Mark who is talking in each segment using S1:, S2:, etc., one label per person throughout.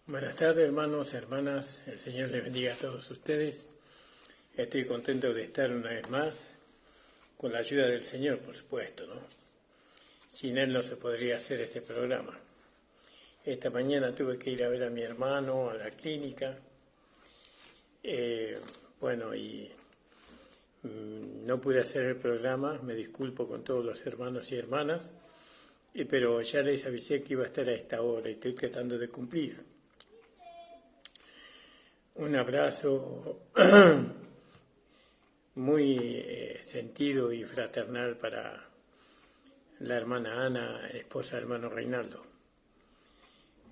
S1: Buenas tardes, hermanos, hermanas. El Señor les bendiga a todos ustedes. Estoy contento de estar una vez más, con la ayuda del Señor, por supuesto, ¿no? Sin Él no se podría hacer este programa. Esta mañana tuve que ir a ver a mi hermano a la clínica. No pude hacer el programa, me disculpo con todos los hermanos y hermanas, pero ya les avisé que iba a estar a esta hora y estoy tratando de cumplir. Un abrazo muy sentido y fraternal para la hermana Ana, esposa del hermano Reinaldo.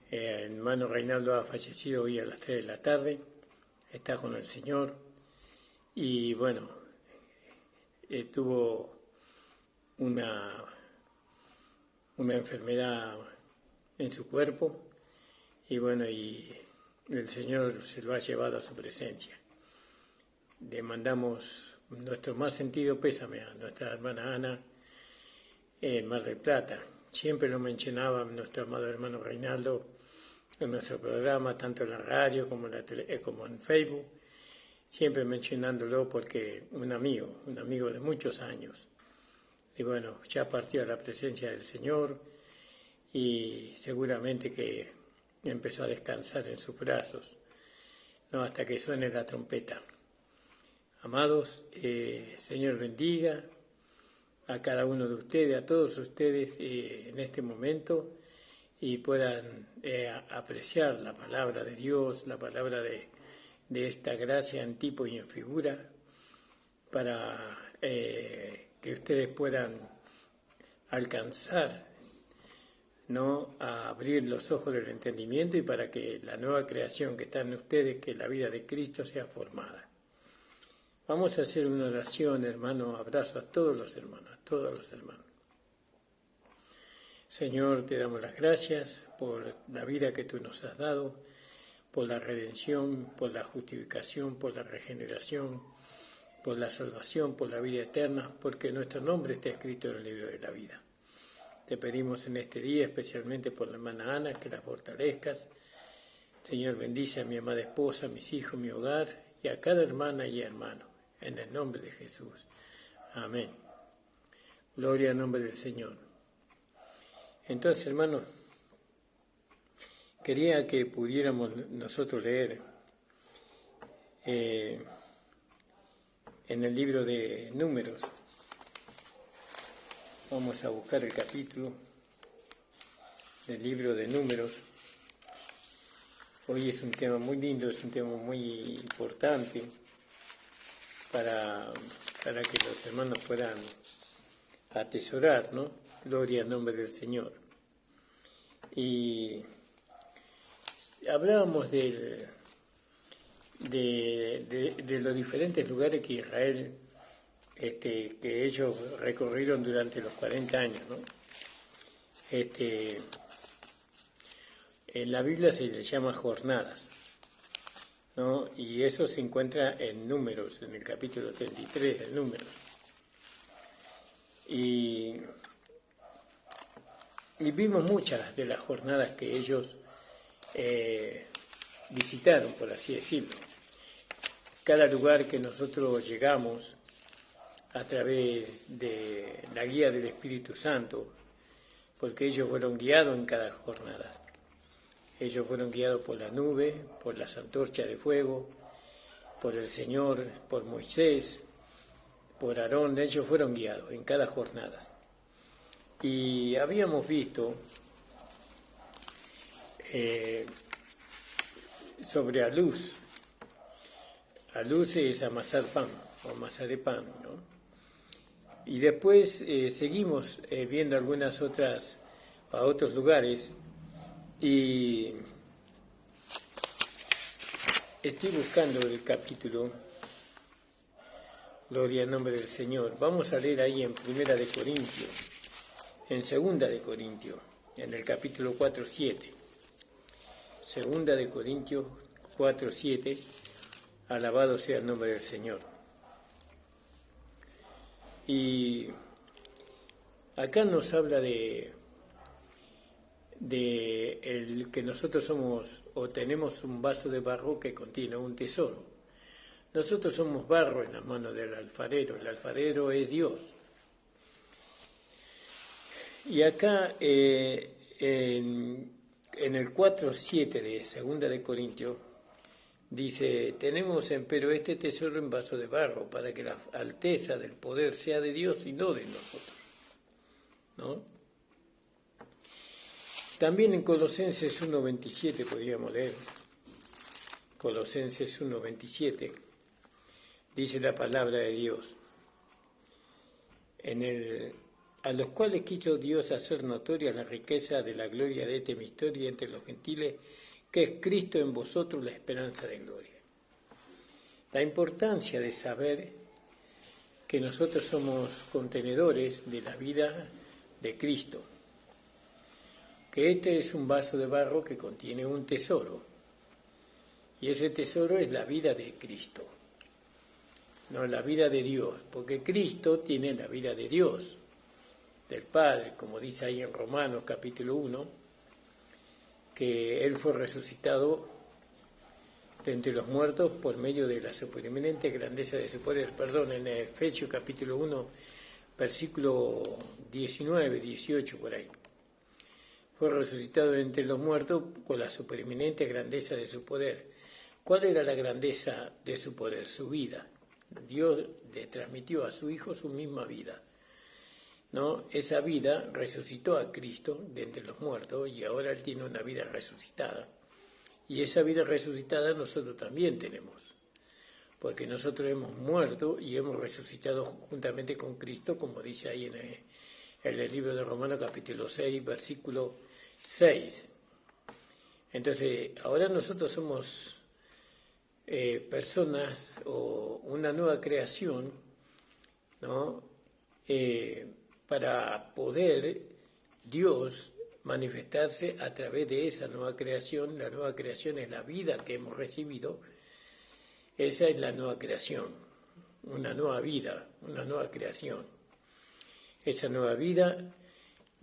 S1: El hermano Reinaldo ha fallecido hoy a las 3 de la tarde, está con el Señor y tuvo una enfermedad en su cuerpo y el Señor se lo ha llevado a su presencia. Le mandamos nuestro más sentido pésame a nuestra hermana Ana en Mar del Plata. Siempre lo mencionaba nuestro amado hermano Reinaldo en nuestro programa, tanto en la radio como en Facebook, siempre mencionándolo porque un amigo de muchos años. Y ya partió a la presencia del Señor y seguramente que empezó a descansar en sus brazos, no hasta que suene la trompeta. Amados, Señor bendiga a cada uno de ustedes, a todos ustedes en este momento y puedan apreciar la palabra de Dios, la palabra de esta gracia en tipo y en figura, para que ustedes puedan alcanzar, ¿no?, a abrir los ojos del entendimiento y para que la nueva creación que está en ustedes, que la vida de Cristo, sea formada. Vamos a hacer una oración, hermano. Abrazo a todos los hermanos, a todos los hermanos. Señor, te damos las gracias por la vida que tú nos has dado, por la redención, por la justificación, por la regeneración, por la salvación, por la vida eterna, porque nuestro nombre está escrito en el libro de la vida. Te pedimos en este día, especialmente por la hermana Ana, que la fortalezcas. Señor, bendice a mi amada esposa, a mis hijos, mi hogar y a cada hermana y hermano, en el nombre de Jesús. Amén. Gloria al nombre del Señor. Entonces, hermanos, quería que pudiéramos nosotros leer en el libro de Números. Vamos a buscar el capítulo del libro de Números. Hoy es un tema muy lindo, es un tema muy importante para que los hermanos puedan atesorar, ¿no? Gloria al nombre del Señor. Y hablábamos de los diferentes lugares que Israel, que ellos recorrieron durante los 40 años, ¿no? En la Biblia se les llama jornadas, ¿no? Y eso se encuentra en Números, en el capítulo 33 de Números. Y vimos muchas de las jornadas que ellos visitaron, por así decirlo. Cada lugar que nosotros llegamos a través de la guía del Espíritu Santo, porque ellos fueron guiados en cada jornada. Ellos fueron guiados por la nube, por las antorchas de fuego, por el Señor, por Moisés, por Aarón. Ellos fueron guiados en cada jornada. Y habíamos visto sobre Aluz. Aluz es amasar pan, o amasar de pan, ¿no? Y después seguimos viendo algunas otros lugares, y estoy buscando el capítulo. Gloria al nombre del Señor. Vamos a leer ahí en Primera de Corintios, en Segunda de Corintios, en el capítulo 4:7. Segunda de Corintios 4:7. Alabado sea el nombre del Señor. Y acá nos habla de de el que nosotros somos o tenemos un vaso de barro que contiene un tesoro. Nosotros somos barro en las manos del alfarero. El alfarero es Dios. Y acá en el 4:7 de 2 de Corintios dice: tenemos empero este tesoro en vaso de barro, para que la alteza del poder sea de Dios y no de nosotros, ¿no? También en Colosenses 1:27 podríamos leer. Colosenses 1:27 dice la palabra de Dios: a los cuales quiso Dios hacer notoria la riqueza de la gloria de este misterio entre los gentiles, que es Cristo en vosotros, la esperanza de gloria. La importancia de saber que nosotros somos contenedores de la vida de Cristo, que este es un vaso de barro que contiene un tesoro, y ese tesoro es la vida de Cristo, no la vida de Dios, porque Cristo tiene la vida de Dios, del Padre, como dice ahí en Romanos capítulo 1, que Él fue resucitado de entre los muertos por medio de la supereminente grandeza de su poder. Perdón, en Efesios capítulo 1, versículo 19, 18, por ahí. Fue resucitado de entre los muertos con la supereminente grandeza de su poder. ¿Cuál era la grandeza de su poder? Su vida. Dios le transmitió a su Hijo su misma vida, ¿no? Esa vida resucitó a Cristo de entre los muertos y ahora Él tiene una vida resucitada. Y esa vida resucitada nosotros también tenemos, porque nosotros hemos muerto y hemos resucitado juntamente con Cristo, como dice ahí en el libro de Romanos capítulo 6, versículo 6. Entonces, ahora nosotros somos personas o una nueva creación, ¿no? Para poder Dios manifestarse a través de esa nueva creación. La nueva creación es la vida que hemos recibido. Esa es la nueva creación, una nueva vida, una nueva creación. Esa nueva vida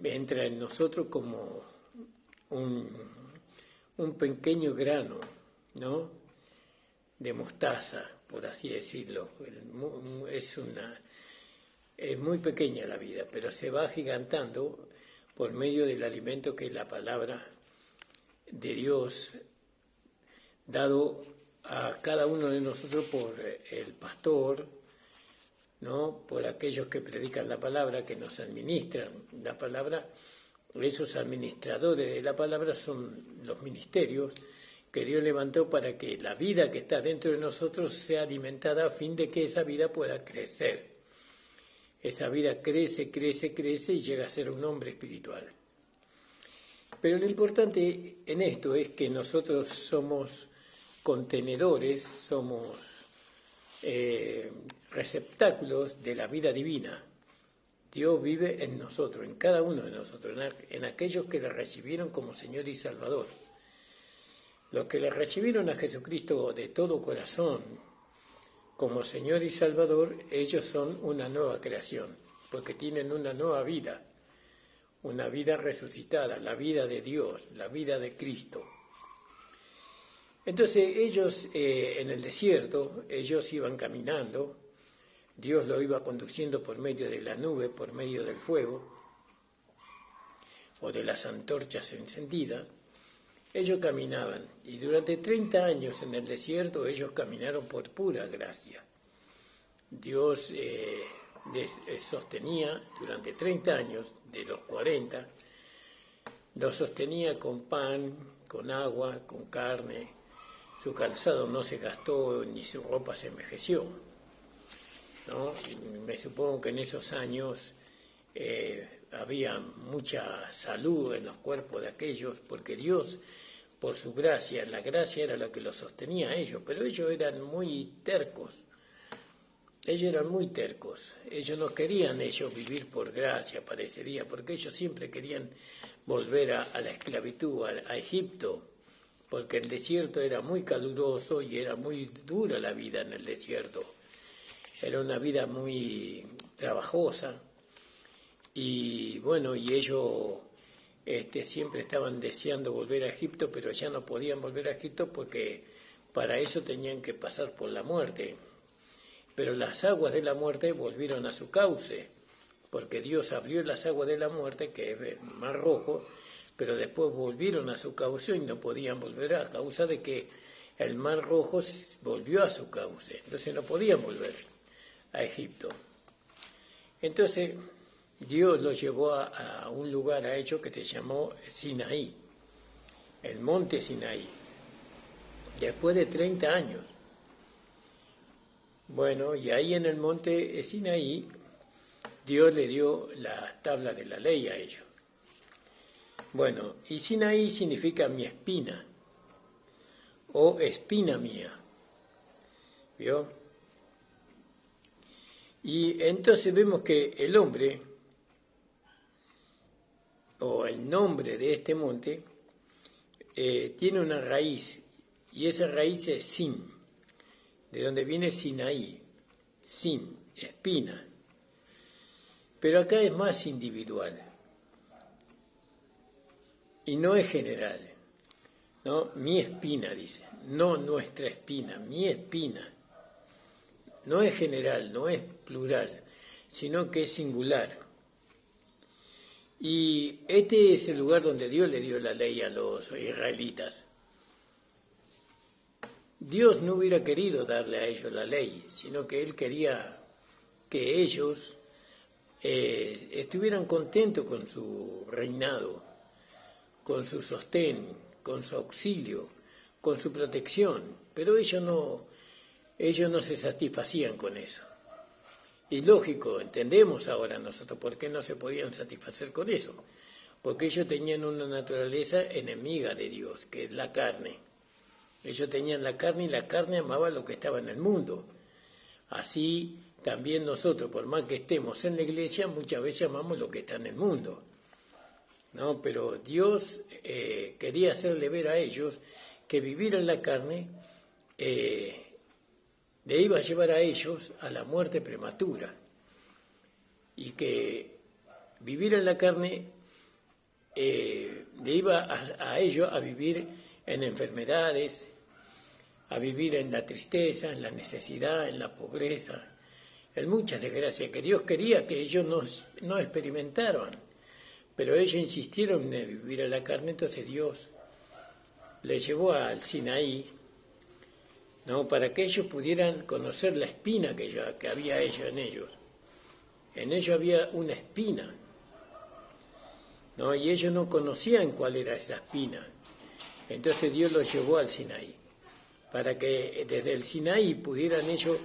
S1: entra en nosotros como un pequeño grano, ¿no?, de mostaza, por así decirlo. Es muy pequeña la vida, pero se va agigantando por medio del alimento que es la palabra de Dios, dado a cada uno de nosotros por el pastor, ¿no?, por aquellos que predican la palabra, que nos administran la palabra. Esos administradores de la palabra son los ministerios que Dios levantó para que la vida que está dentro de nosotros sea alimentada a fin de que esa vida pueda crecer. Esa vida crece, crece, crece y llega a ser un hombre espiritual. Pero lo importante en esto es que nosotros somos contenedores, somos receptáculos de la vida divina. Dios vive en nosotros, en cada uno de nosotros, en aquellos que le recibieron como Señor y Salvador. Los que le recibieron a Jesucristo de todo corazón como Señor y Salvador, ellos son una nueva creación, porque tienen una nueva vida resucitada, la vida de Dios, la vida de Cristo. Entonces ellos en el desierto, ellos iban caminando, Dios lo iba conduciendo por medio de la nube, por medio del fuego, o de las antorchas encendidas. Ellos caminaban, y durante 30 años en el desierto ellos caminaron por pura gracia. Dios les sostenía durante 30 años, de los 40, los sostenía con pan, con agua, con carne. Su calzado no se gastó ni su ropa se envejeció, ¿no? Me supongo que en esos años había mucha salud en los cuerpos de aquellos, porque Dios, por su gracia, la gracia era lo que los sostenía a ellos, pero ellos eran muy tercos. Ellos no querían vivir por gracia, parecería, porque ellos siempre querían volver a la esclavitud, a Egipto, porque el desierto era muy caluroso y era muy dura la vida en el desierto. Era una vida muy trabajosa y bueno, y ellos siempre estaban deseando volver a Egipto, pero ya no podían volver a Egipto porque para eso tenían que pasar por la muerte. Pero las aguas de la muerte volvieron a su cauce, porque Dios abrió las aguas de la muerte, que es el Mar Rojo, pero después volvieron a su cauce y no podían volver a causa de que el Mar Rojo volvió a su cauce. Entonces no podían volver a Egipto. Entonces Dios los llevó a un lugar a ellos que se llamó Sinaí, el monte Sinaí, después de 30 años. Bueno, y ahí en el monte Sinaí, Dios le dio la tabla de la ley a ellos. Bueno, y Sinaí significa mi espina, o espina mía, ¿vio? Y entonces vemos que el hombre, o el nombre de este monte, tiene una raíz, y esa raíz es Sin, de donde viene Sinaí, Sin, espina. Pero acá es más individual, y no es general, ¿no? Mi espina, dice, no nuestra espina, mi espina. No es general, no es plural, sino que es singular. Y este es el lugar donde Dios le dio la ley a los israelitas. Dios no hubiera querido darle a ellos la ley, sino que Él quería que ellos estuvieran contentos con su reinado, con su sostén, con su auxilio, con su protección, pero ellos no se satisfacían con eso. Y lógico, entendemos ahora nosotros por qué no se podían satisfacer con eso, porque ellos tenían una naturaleza enemiga de Dios, que es la carne. Ellos tenían la carne y la carne amaba lo que estaba en el mundo. Así también nosotros, por más que estemos en la iglesia, muchas veces amamos lo que está en el mundo, ¿no? Pero Dios quería hacerle ver a ellos que vivir en la carne le iba a llevar a ellos a la muerte prematura, y que vivir en la carne le iba a ellos a vivir en enfermedades, a vivir en la tristeza, en la necesidad, en la pobreza, en muchas desgracias que Dios quería que ellos no experimentaran, pero ellos insistieron en vivir en la carne. Entonces Dios les llevó al Sinaí, ¿no? Para que ellos pudieran conocer la espina que había en ellos. En ellos había una espina, ¿no? Y ellos no conocían cuál era esa espina. Entonces Dios los llevó al Sinaí, para que desde el Sinaí pudieran ellos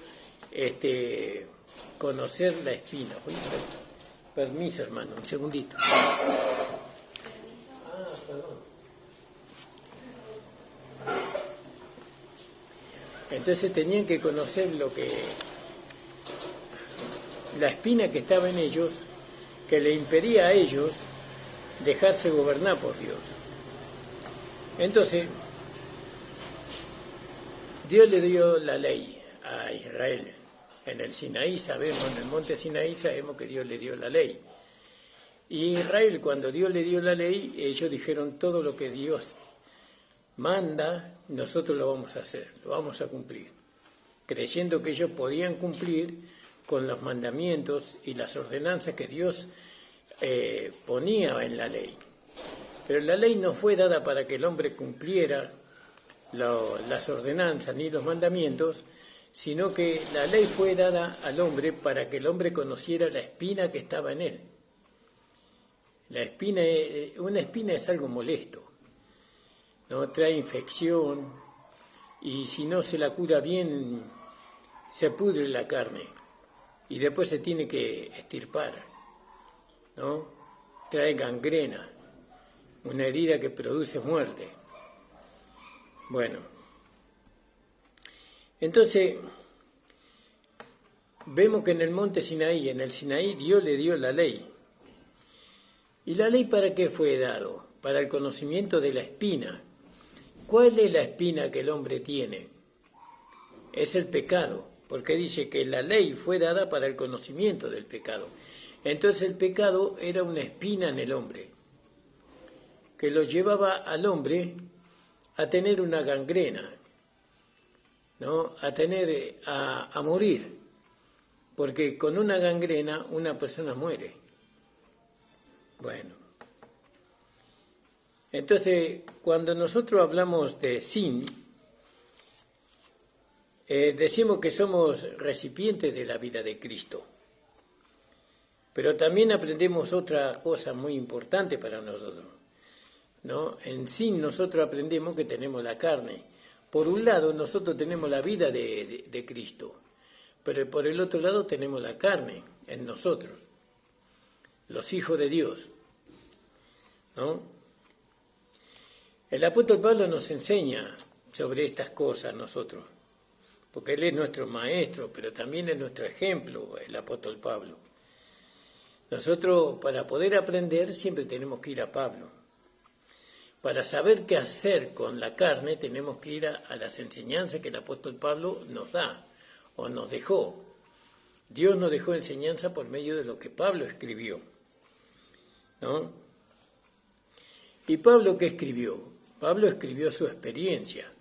S1: conocer la espina. Permiso, hermano, un segundito. Perdón. Entonces tenían que conocer la espina que estaba en ellos, que le impedía a ellos dejarse gobernar por Dios. Entonces, Dios le dio la ley a Israel. En el Sinaí sabemos, en el monte Sinaí sabemos que Dios le dio la ley. Y Israel, cuando Dios le dio la ley, ellos dijeron: todo lo que Dios manda, nosotros lo vamos a hacer, lo vamos a cumplir, creyendo que ellos podían cumplir con los mandamientos y las ordenanzas que Dios ponía en la ley. Pero la ley no fue dada para que el hombre cumpliera las ordenanzas ni los mandamientos, sino que la ley fue dada al hombre para que el hombre conociera la espina que estaba en él. Una espina es algo molesto, ¿no? Trae infección, y si no se la cura bien, se pudre la carne y después se tiene que extirpar, ¿no? Trae gangrena, una herida que produce muerte. Bueno, entonces vemos que en el monte Sinaí, en el Sinaí, Dios le dio la ley. ¿Y la ley para qué fue dado? Para el conocimiento de la espina. ¿Cuál es la espina que el hombre tiene? Es el pecado, porque dice que la ley fue dada para el conocimiento del pecado. Entonces el pecado era una espina en el hombre. que lo llevaba al hombre a tener una gangrena, ¿no? A morir, porque con una gangrena una persona muere. Bueno, entonces cuando nosotros hablamos de sin, decimos que somos recipientes de la vida de Cristo, pero también aprendemos otra cosa muy importante para nosotros, ¿no? En sin nosotros aprendemos que tenemos la carne. Por un lado nosotros tenemos la vida de Cristo, pero por el otro lado tenemos la carne en nosotros, los hijos de Dios, ¿no? El apóstol Pablo nos enseña sobre estas cosas nosotros, porque él es nuestro maestro, pero también es nuestro ejemplo, el apóstol Pablo. Nosotros, para poder aprender, siempre tenemos que ir a Pablo. Para saber qué hacer con la carne, tenemos que ir a las enseñanzas que el apóstol Pablo nos da o nos dejó. Dios nos dejó enseñanza por medio de lo que Pablo escribió, ¿no? ¿Y Pablo qué escribió? Pablo escribió su experiencia,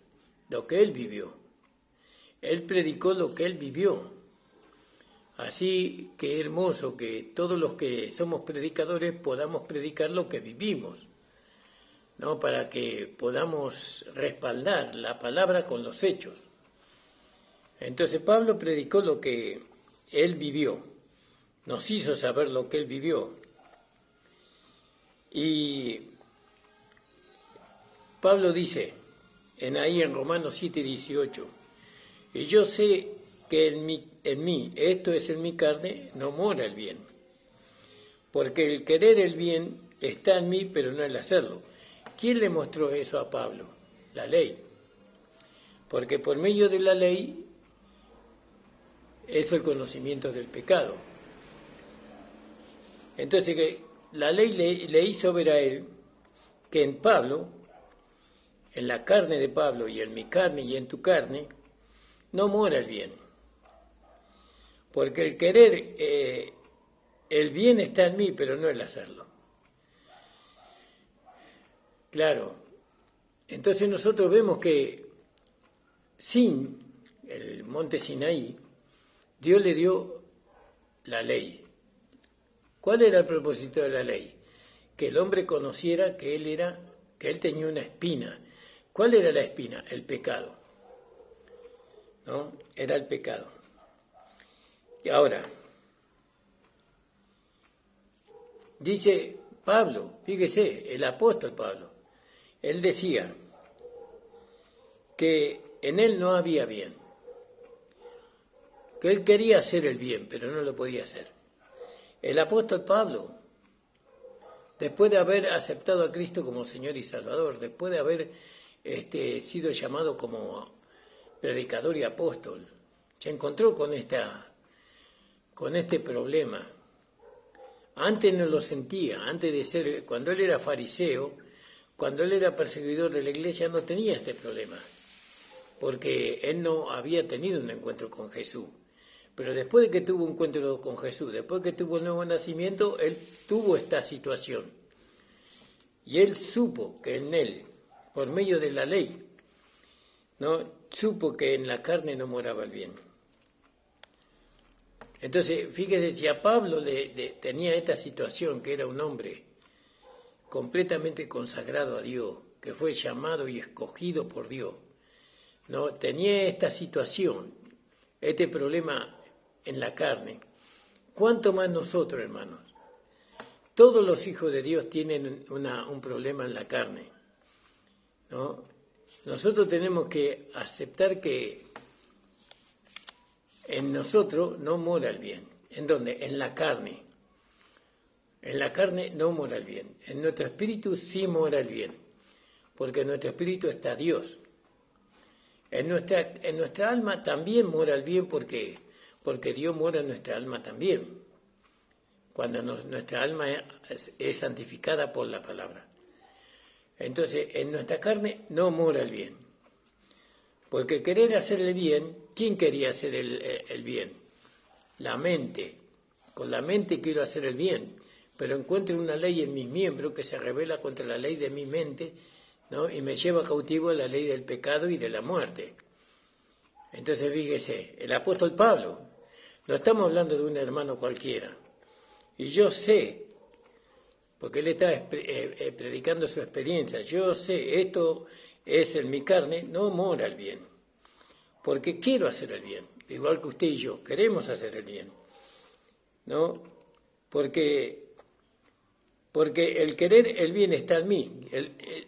S1: lo que él vivió. Él predicó lo que él vivió. Así que hermoso que todos los que somos predicadores podamos predicar lo que vivimos, ¿no? Para que podamos respaldar la palabra con los hechos. Entonces Pablo predicó lo que él vivió, nos hizo saber lo que él vivió. Y Pablo dice en Romanos 7:18, y yo sé que en mí, esto es en mi carne, no mora el bien, porque el querer el bien está en mí, pero no el hacerlo. ¿Quién le mostró eso a Pablo? La ley. Porque por medio de la ley es el conocimiento del pecado. Entonces que la ley le hizo ver a él que en Pablo, en la carne de Pablo y en mi carne y en tu carne, no mora el bien. Porque el querer, el bien está en mí, pero no el hacerlo. Claro, entonces nosotros vemos que sin el monte Sinaí, Dios le dio la ley. ¿Cuál era el propósito de la ley? Que el hombre conociera que él tenía una espina. ¿Cuál era la espina? El pecado, ¿no? Era el pecado. Y ahora, dice Pablo, fíjese, el apóstol Pablo, él decía que en él no había bien, que él quería hacer el bien, pero no lo podía hacer. El apóstol Pablo, después de haber aceptado a Cristo como Señor y Salvador, después de haber sido llamado como predicador y apóstol, se encontró con este problema. Antes no lo sentía, antes de ser, cuando él era fariseo, cuando él era perseguidor de la iglesia, no tenía este problema, porque él no había tenido un encuentro con Jesús. Pero después de que tuvo un encuentro con Jesús, después de que tuvo el nuevo nacimiento, él tuvo esta situación. Y él supo que en él, por medio de la ley, no supo que en la carne no moraba el bien. Entonces, fíjese, si a Pablo tenía esta situación, que era un hombre completamente consagrado a Dios, que fue llamado y escogido por Dios, ¿no? Tenía esta situación, este problema en la carne. ¿Cuánto más nosotros, hermanos? Todos los hijos de Dios tienen un problema en la carne, ¿no? Nosotros tenemos que aceptar que en nosotros no mora el bien. ¿En dónde? En la carne. En la carne no mora el bien. En nuestro espíritu sí mora el bien, porque en nuestro espíritu está Dios. En nuestra alma también mora el bien, porque Dios mora en nuestra alma también, cuando nuestra alma es santificada por la palabra. Entonces, en nuestra carne no mora el bien, porque querer hacer el bien, ¿quién quería hacer el bien? La mente. Con la mente quiero hacer el bien, pero encuentro una ley en mis miembros que se revela contra la ley de mi mente, ¿no? Y me lleva cautivo a la ley del pecado y de la muerte. Entonces fíjese, el apóstol Pablo, no estamos hablando de un hermano cualquiera, y yo sé, porque él está predicando su experiencia, yo sé, esto es en mi carne, no mora el bien, porque quiero hacer el bien, igual que usted y yo, queremos hacer el bien, ¿no? Porque el querer el bien está en mí,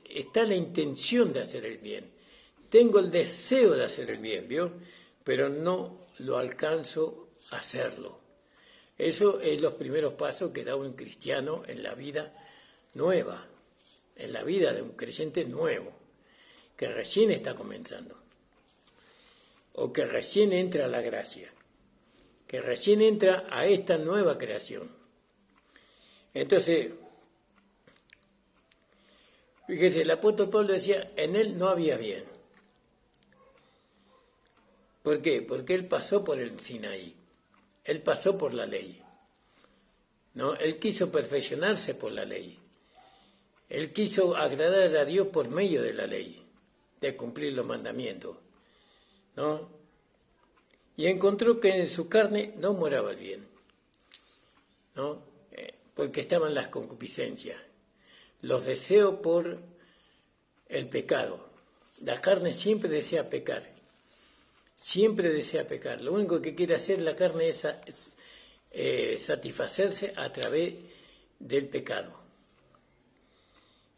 S1: está la intención de hacer el bien, tengo el deseo de hacer el bien, ¿vio? Pero no lo alcanzo a hacerlo. Eso es los primeros pasos que da un cristiano en la vida nueva, en la vida de un creyente nuevo, que recién está comenzando, o que recién entra a la gracia, que recién entra a esta nueva creación. Entonces, fíjese, el apóstol Pablo decía, en él no había bien. ¿Por qué? Porque él pasó por el Sinaí, él pasó por la ley, ¿no? Él quiso perfeccionarse por la ley, él quiso agradar a Dios por medio de la ley, de cumplir los mandamientos, ¿no? Y encontró que en su carne no moraba el bien, ¿no? Porque estaban las concupiscencias, los deseos por el pecado. La carne siempre desea pecar, siempre desea pecar. Lo único que quiere hacer la carne es satisfacerse a través del pecado.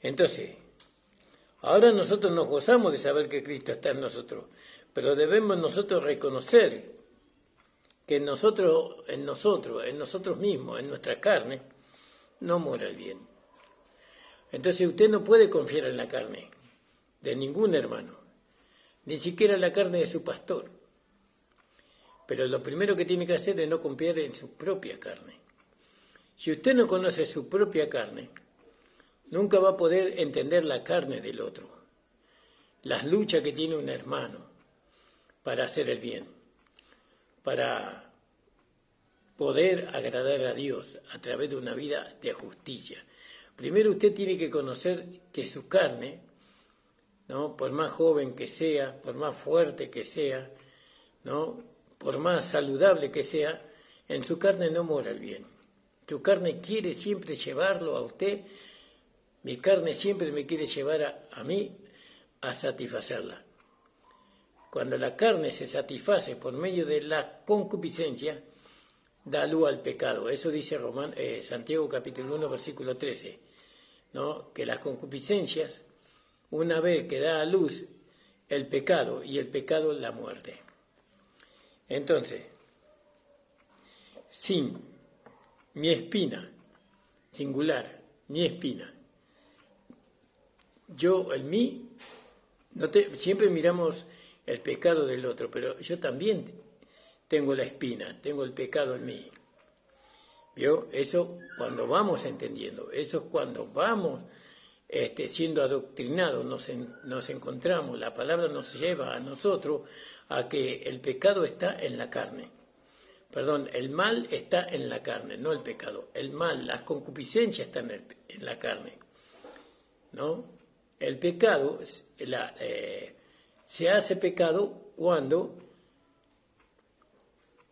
S1: Entonces, ahora nosotros nos gozamos de saber que Cristo está en nosotros, pero debemos nosotros reconocer que en nosotros mismos, en nuestra carne, no mora el bien. Entonces usted no puede confiar en la carne de ningún hermano, ni siquiera en la carne de su pastor. Pero lo primero que tiene que hacer es no confiar en su propia carne. Si usted no conoce su propia carne, nunca va a poder entender la carne del otro, las luchas que tiene un hermano para hacer el bien, para poder agradar a Dios a través de una vida de justicia. Primero usted tiene que conocer que su carne, ¿no? Por más joven que sea, por más fuerte que sea, ¿no? Por más saludable que sea, en su carne no mora el bien. Su carne quiere siempre llevarlo a usted, mi carne siempre me quiere llevar a mí a satisfacerla. Cuando la carne se satisface por medio de la concupiscencia, da luz al pecado. Eso dice Santiago capítulo 1, versículo 13, ¿no? Que las concupiscencias, una vez que da a luz el pecado, y el pecado la muerte. Entonces, sin mi espina, singular, mi espina, yo en mí, siempre miramos el pecado del otro, pero yo también tengo la espina, tengo el pecado en mí. ¿Vio? Eso cuando vamos entendiendo, eso es cuando vamos siendo adoctrinados, nos encontramos, la palabra nos lleva a nosotros a que el pecado está en la carne. Perdón, el mal está en la carne, no el pecado. El mal, las concupiscencias están en la carne, ¿no? El pecado se hace pecado cuando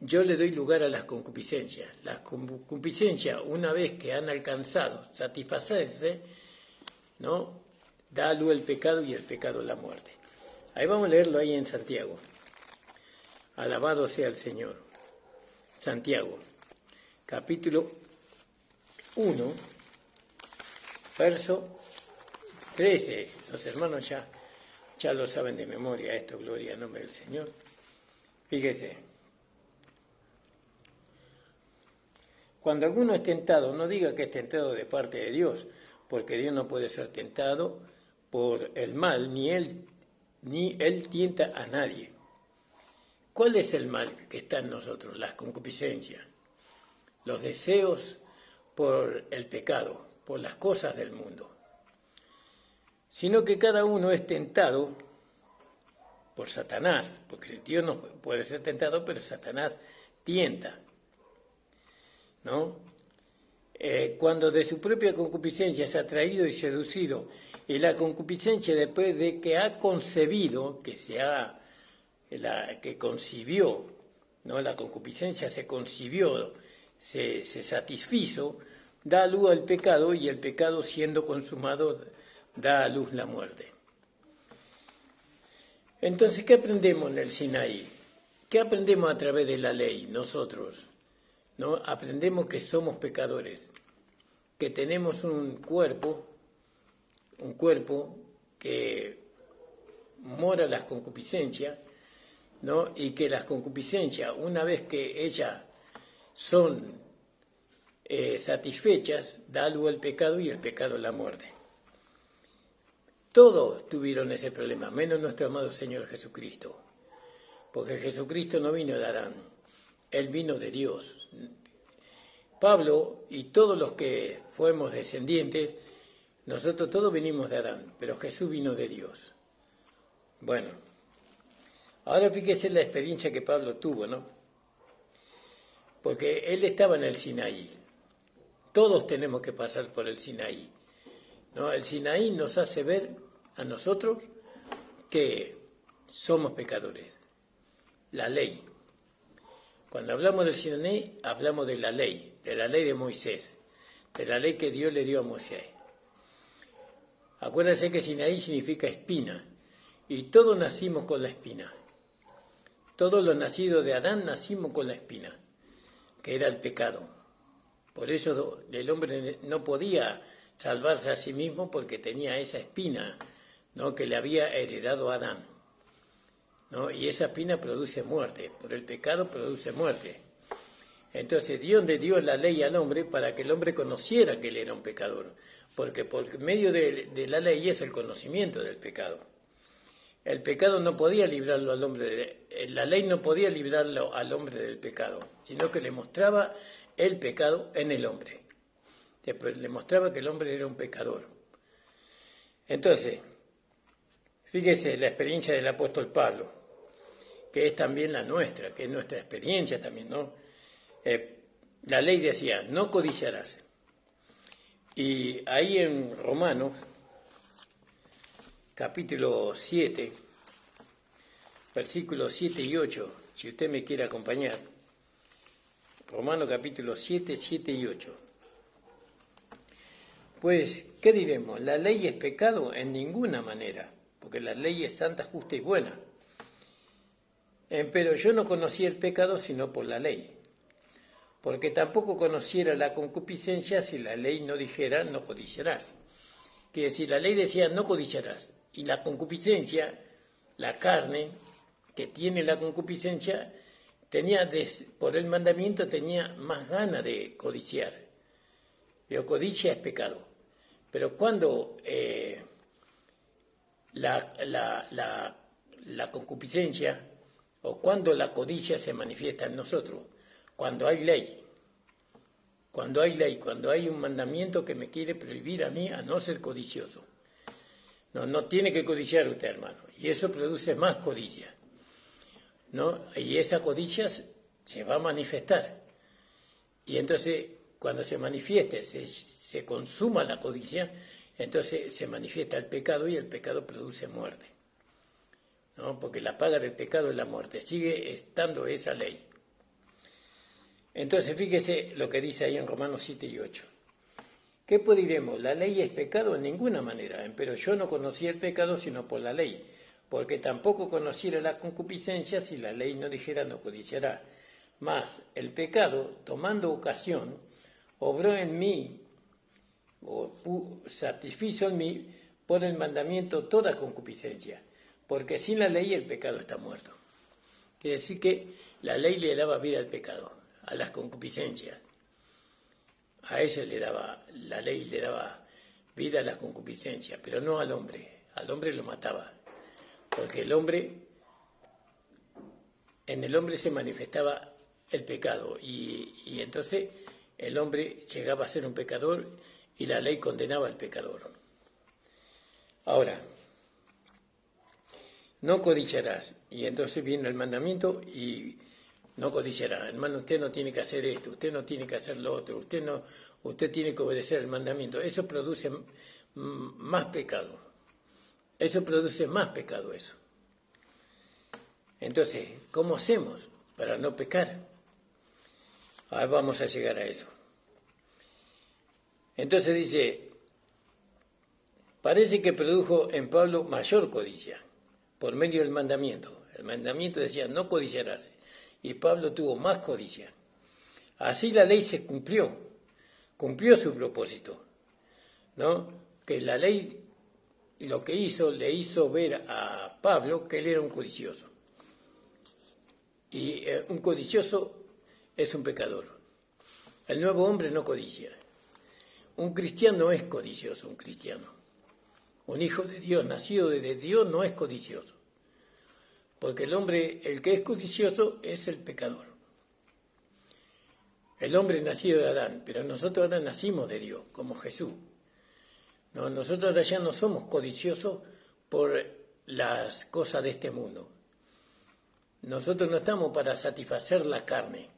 S1: yo le doy lugar a las concupiscencias. Las concupiscencias, una vez que han alcanzado satisfacerse, ¿no? Da luz el pecado y el pecado la muerte. Ahí vamos a leerlo ahí en Santiago. Alabado sea el Señor. Santiago, capítulo 1, verso 13. Los hermanos ya lo saben de memoria esto, gloria al nombre del Señor. Fíjese. Cuando alguno es tentado, no diga que es tentado de parte de Dios, porque Dios no puede ser tentado por el mal, ni él tienta a nadie. ¿Cuál es el mal que está en nosotros? Las concupiscencias, los deseos por el pecado, por las cosas del mundo. Sino que cada uno es tentado por Satanás, porque Dios no puede ser tentado, pero Satanás tienta, ¿no? cuando de su propia concupiscencia se ha atraído y seducido, y la concupiscencia después de que ha concebido, que concibió, ¿no? La concupiscencia se concibió, se satisfizo, da a luz al pecado, y el pecado siendo consumado da a luz la muerte. Entonces, ¿qué aprendemos en el Sinaí? ¿Qué aprendemos a través de la ley nosotros? ¿No? Aprendemos que somos pecadores, que tenemos un cuerpo que mora las concupiscencias, ¿no? Y que las concupiscencias, una vez que ellas son satisfechas, da luz al pecado, y el pecado la muerte. Todos tuvieron ese problema, menos nuestro amado Señor Jesucristo, porque Jesucristo no vino de Adán, Él vino de Dios. Pablo y todos los que fuimos descendientes, nosotros todos venimos de Adán, pero Jesús vino de Dios. Bueno, ahora fíjese la experiencia que Pablo tuvo, ¿no? Porque él estaba en el Sinaí. Todos tenemos que pasar por el Sinaí, ¿no? El Sinaí nos hace ver a nosotros que somos pecadores. La ley. Cuando hablamos del Sinaí, hablamos de la ley de Moisés, de la ley que Dios le dio a Moisés. Acuérdense que Sinaí significa espina, y todos nacimos con la espina. Todos los nacidos de Adán nacimos con la espina, que era el pecado. Por eso el hombre no podía salvarse a sí mismo, porque tenía esa espina, ¿no? Que le había heredado a Adán, ¿no? Y esa espina produce muerte, por el pecado produce muerte. Entonces Dios le dio la ley al hombre para que el hombre conociera que él era un pecador, porque por medio de la ley es el conocimiento del pecado. El pecado no podía librarlo al hombre, la ley no podía librarlo al hombre del pecado, sino que le mostraba el pecado en el hombre. Después le mostraba que el hombre era un pecador. Entonces, fíjese la experiencia del apóstol Pablo, que es también la nuestra, que es nuestra experiencia también, ¿no? La ley decía, no codiciarás. Y ahí en Romanos, capítulo 7, versículos 7 y 8, si usted me quiere acompañar. Romanos capítulo 7, 7 y 8. Pues, ¿qué diremos? ¿La ley es pecado? En ninguna manera, porque la ley es santa, justa y buena. Pero yo no conocí el pecado sino por la ley, porque tampoco conociera la concupiscencia si la ley no dijera no codiciarás. Que si la ley decía no codiciarás, y la concupiscencia, la carne que tiene la concupiscencia, por el mandamiento tenía más ganas de codiciar. Pero codicia es pecado. Pero cuando la concupiscencia, o cuando la codicia se manifiesta en nosotros, cuando hay ley, cuando hay un mandamiento que me quiere prohibir a mí a no ser codicioso. No tiene que codiciar usted, hermano, y eso produce más codicia, ¿no? Y esa codicia se va a manifestar, y entonces cuando se manifieste, se consuma la codicia, entonces se manifiesta el pecado, y el pecado produce muerte, ¿no? Porque la paga del pecado es la muerte, sigue estando esa ley. Entonces fíjese lo que dice ahí en Romanos 7 y 8. ¿Qué pues diremos? ¿La ley es pecado? En ninguna manera, pero yo no conocí el pecado sino por la ley, porque tampoco conociera la concupiscencia si la ley no dijera no codiciará. Mas el pecado, tomando ocasión, obró en mí, o satisfizo en mí, por el mandamiento toda concupiscencia, porque sin la ley el pecado está muerto. Quiere decir que la ley le daba vida al pecado, a las concupiscencias. A ella la ley le daba vida a las concupiscencias, pero no al hombre lo mataba, porque en el hombre se manifestaba el pecado, y entonces el hombre llegaba a ser un pecador, y la ley condenaba al pecador. Ahora, no codiciarás, y entonces viene el mandamiento y no codiciará. Hermano, usted no tiene que hacer esto, usted no tiene que hacer lo otro, usted tiene que obedecer el mandamiento. Eso produce más pecado. Eso produce más pecado, eso. Entonces, ¿cómo hacemos para no pecar? Ahora vamos a llegar a eso. Entonces dice, parece que produjo en Pablo mayor codicia por medio del mandamiento. El mandamiento decía, no codiciarás. Y Pablo tuvo más codicia. Así la ley se cumplió su propósito, ¿no? Que la ley lo que hizo, le hizo ver a Pablo que él era un codicioso. Y un codicioso es un pecador. El nuevo hombre no codicia. Un cristiano es codicioso, un cristiano. Un hijo de Dios, nacido de Dios, no es codicioso. Porque el hombre, el que es codicioso, es el pecador. El hombre nacido de Adán, pero nosotros ahora nacimos de Dios, como Jesús. No, nosotros ahora ya no somos codiciosos por las cosas de este mundo. Nosotros no estamos para satisfacer la carne.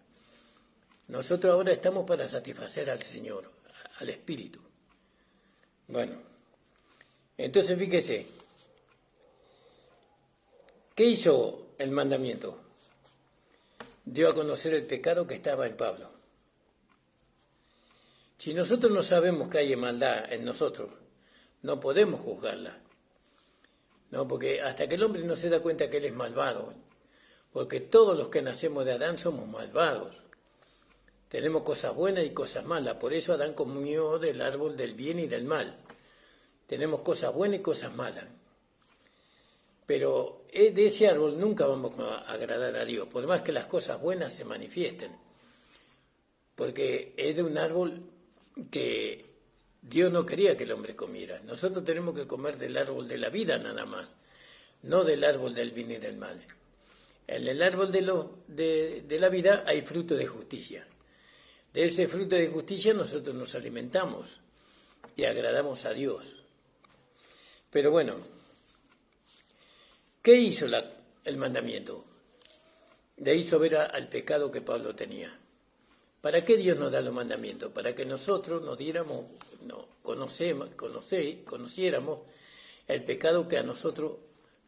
S1: Nosotros ahora estamos para satisfacer al Señor, al Espíritu. Bueno, entonces fíjese, ¿qué hizo el mandamiento? Dio a conocer el pecado que estaba en Pablo. Si nosotros no sabemos que hay maldad en nosotros, no podemos juzgarla. No, porque hasta que el hombre no se da cuenta que él es malvado, porque todos los que nacemos de Adán somos malvados. Tenemos cosas buenas y cosas malas, por eso Adán comió del árbol del bien y del mal. Tenemos cosas buenas y cosas malas. Pero de ese árbol nunca vamos a agradar a Dios, por más que las cosas buenas se manifiesten. Porque es de un árbol que Dios no quería que el hombre comiera. Nosotros tenemos que comer del árbol de la vida nada más, no del árbol del bien y del mal. En el árbol de la vida hay fruto de justicia. De ese fruto de justicia nosotros nos alimentamos y agradamos a Dios. Pero bueno, ¿qué hizo el mandamiento? Le hizo ver al pecado que Pablo tenía. ¿Para qué Dios nos da los mandamientos? Para que nosotros conociéramos el pecado que a nosotros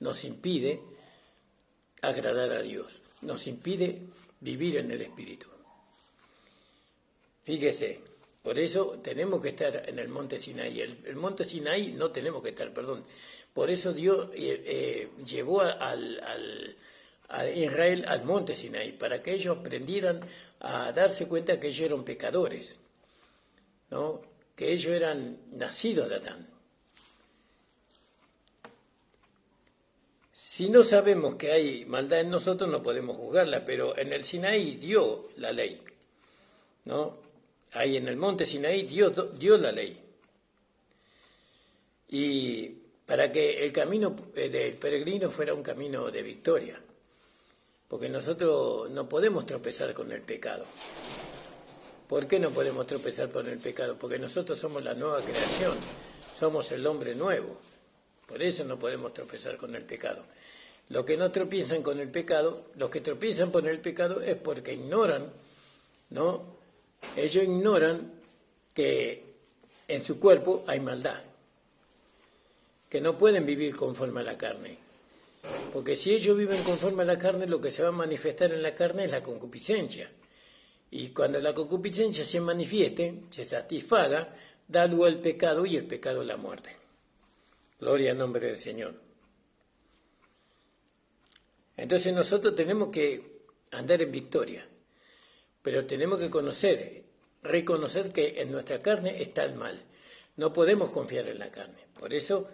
S1: nos impide agradar a Dios, nos impide vivir en el Espíritu. Fíjese, por eso tenemos que estar en el monte Sinaí. El monte Sinaí no tenemos que estar, perdón. Por eso Dios llevó a Israel al monte Sinaí, para que ellos aprendieran a darse cuenta que ellos eran pecadores, ¿no? Que ellos eran nacidos de Adán. Si no sabemos que hay maldad en nosotros, no podemos juzgarla, pero en el Sinaí dio la ley, ¿no? Ahí en el monte Sinaí dio la ley. Y para que el camino del peregrino fuera un camino de victoria. Porque nosotros no podemos tropezar con el pecado. ¿Por qué no podemos tropezar con el pecado? Porque nosotros somos la nueva creación, somos el hombre nuevo. Por eso no podemos tropezar con el pecado. Los que no tropiezan con el pecado, los que tropiezan con el pecado es porque ignoran, ¿no? Ellos ignoran que en su cuerpo hay maldad, que no pueden vivir conforme a la carne. Porque si ellos viven conforme a la carne, lo que se va a manifestar en la carne es la concupiscencia. Y cuando la concupiscencia se manifieste, se satisfaga, da lugar al pecado y el pecado la muerte. Gloria al nombre del Señor. Entonces nosotros tenemos que andar en victoria, pero tenemos que reconocer que en nuestra carne está el mal. No podemos confiar en la carne. Por eso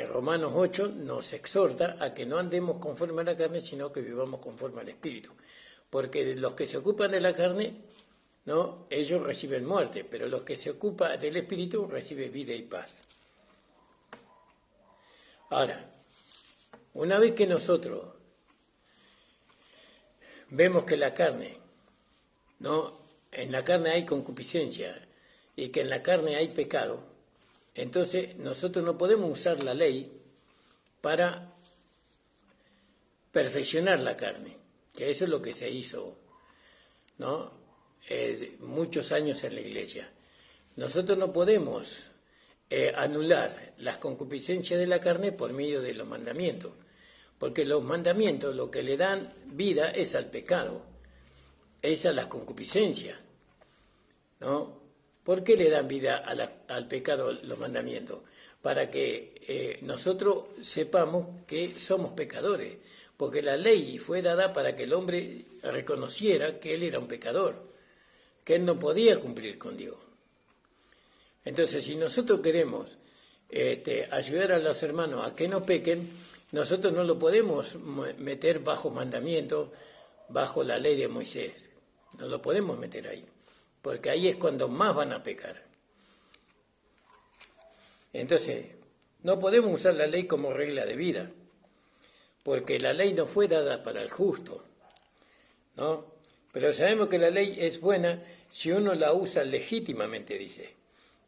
S1: Romanos 8 nos exhorta a que no andemos conforme a la carne, sino que vivamos conforme al Espíritu. Porque los que se ocupan de la carne, ¿no? Ellos reciben muerte, pero los que se ocupan del Espíritu reciben vida y paz. Ahora, una vez que nosotros vemos que la carne, ¿no? En la carne hay concupiscencia y que en la carne hay pecado, entonces nosotros no podemos usar la ley para perfeccionar la carne, que eso es lo que se hizo, ¿no? muchos años en la iglesia. Nosotros no podemos anular las concupiscencias de la carne por medio de los mandamientos, porque los mandamientos lo que le dan vida es al pecado, es a las concupiscencias, ¿no? ¿Por qué le dan vida al pecado los mandamientos? Para que nosotros sepamos que somos pecadores, porque la ley fue dada para que el hombre reconociera que él era un pecador, que él no podía cumplir con Dios. Entonces, si nosotros queremos ayudar a los hermanos a que no pequen, nosotros no lo podemos meter bajo mandamiento, bajo la ley de Moisés. No lo podemos meter ahí, porque ahí es cuando más van a pecar. Entonces, no podemos usar la ley como regla de vida, porque la ley no fue dada para el justo, ¿no? Pero sabemos que la ley es buena si uno la usa legítimamente, dice,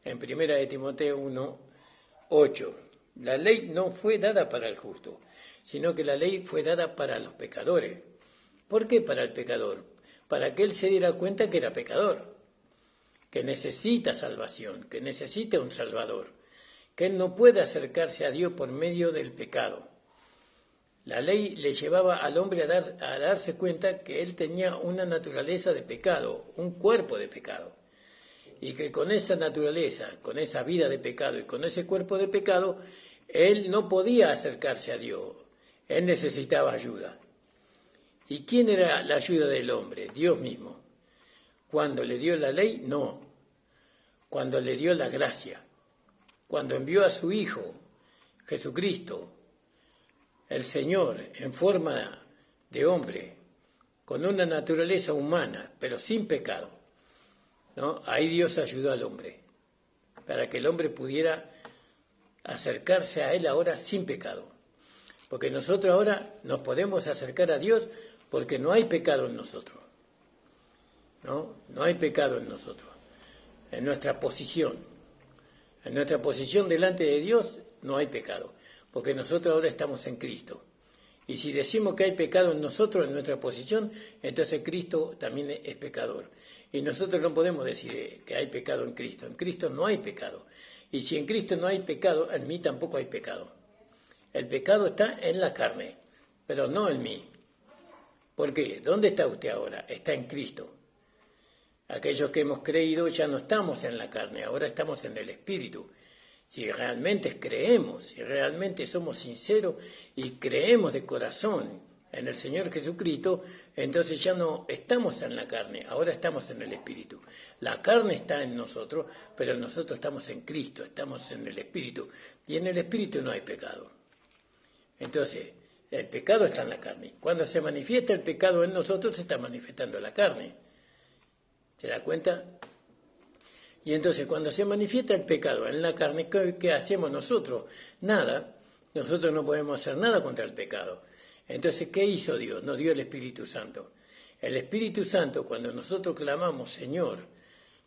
S1: en 1 Timoteo 1:8. La ley no fue dada para el justo, sino que la ley fue dada para los pecadores. ¿Por qué para el pecador? Para que él se diera cuenta que era pecador, que necesita salvación, que necesita un salvador, que él no puede acercarse a Dios por medio del pecado. La ley le llevaba al hombre a darse cuenta que él tenía una naturaleza de pecado, un cuerpo de pecado, y que con esa naturaleza, con esa vida de pecado y con ese cuerpo de pecado, él no podía acercarse a Dios, él necesitaba ayuda. ¿Y quién era la ayuda del hombre? Dios mismo. ¿Cuando le dio la ley? No. Cuando le dio la gracia. Cuando envió a su Hijo, Jesucristo, el Señor, en forma de hombre, con una naturaleza humana, pero sin pecado, ¿no? Ahí Dios ayudó al hombre, para que el hombre pudiera acercarse a Él ahora sin pecado. Porque nosotros ahora nos podemos acercar a Dios porque no hay pecado en nosotros, ¿no? No hay pecado en nosotros, en nuestra posición. En nuestra posición delante de Dios no hay pecado, porque nosotros ahora estamos en Cristo. Y si decimos que hay pecado en nosotros, en nuestra posición, entonces Cristo también es pecador. Y nosotros no podemos decir que hay pecado en Cristo. En Cristo no hay pecado. Y si en Cristo no hay pecado, en mí tampoco hay pecado. El pecado está en la carne, pero no en mí. ¿Por qué? ¿Dónde está usted ahora? Está en Cristo. Aquellos que hemos creído ya no estamos en la carne, ahora estamos en el Espíritu. Si realmente creemos, si realmente somos sinceros y creemos de corazón en el Señor Jesucristo, entonces ya no estamos en la carne, ahora estamos en el Espíritu. La carne está en nosotros, pero nosotros estamos en Cristo, estamos en el Espíritu. Y en el Espíritu no hay pecado. Entonces, el pecado está en la carne. Cuando se manifiesta el pecado en nosotros, se está manifestando la carne. ¿Se da cuenta? Y entonces cuando se manifiesta el pecado en la carne, ¿qué hacemos nosotros? Nada. Nosotros no podemos hacer nada contra el pecado. Entonces, ¿qué hizo Dios? Nos dio el Espíritu Santo. El Espíritu Santo, cuando nosotros clamamos, Señor,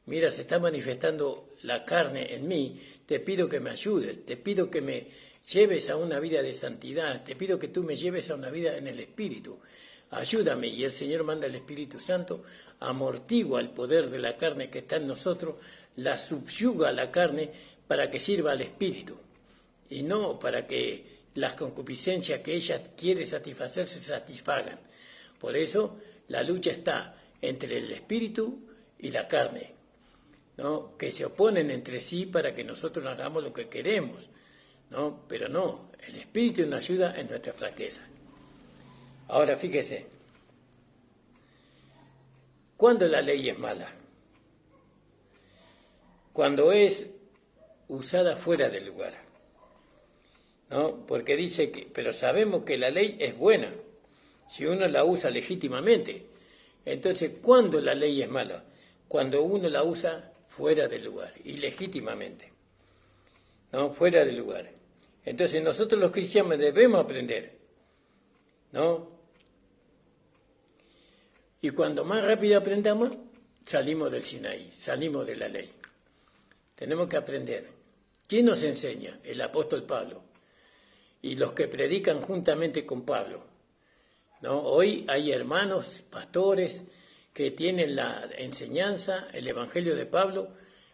S1: mira, se está manifestando la carne en mí, te pido que me ayudes, te pido que me lleves a una vida de santidad, te pido que tú me lleves a una vida en el Espíritu. Ayúdame, y el Señor manda el Espíritu Santo, amortigua el poder de la carne que está en nosotros, la subyuga a la carne para que sirva al Espíritu, y no para que las concupiscencias que ella quiere satisfacer se satisfagan. Por eso la lucha está entre el Espíritu y la carne, ¿no? Que se oponen entre sí para que nosotros no hagamos lo que queremos, ¿no? Pero no, el Espíritu nos ayuda en nuestra flaqueza. Ahora fíjese, ¿cuándo la ley es mala? Cuando es usada fuera del lugar, ¿no? Porque dice que, pero sabemos que la ley es buena, si uno la usa legítimamente. Entonces, ¿cuándo la ley es mala? Cuando uno la usa fuera del lugar, ilegítimamente, ¿no? Fuera del lugar. Entonces, nosotros los cristianos debemos aprender, ¿no? Y cuando más rápido aprendamos, salimos del Sinaí, salimos de la ley. Tenemos que aprender. ¿Quién nos enseña? El apóstol Pablo. Y los que predican juntamente con Pablo, ¿no? Hoy hay hermanos, pastores, que tienen la enseñanza, el Evangelio de Pablo,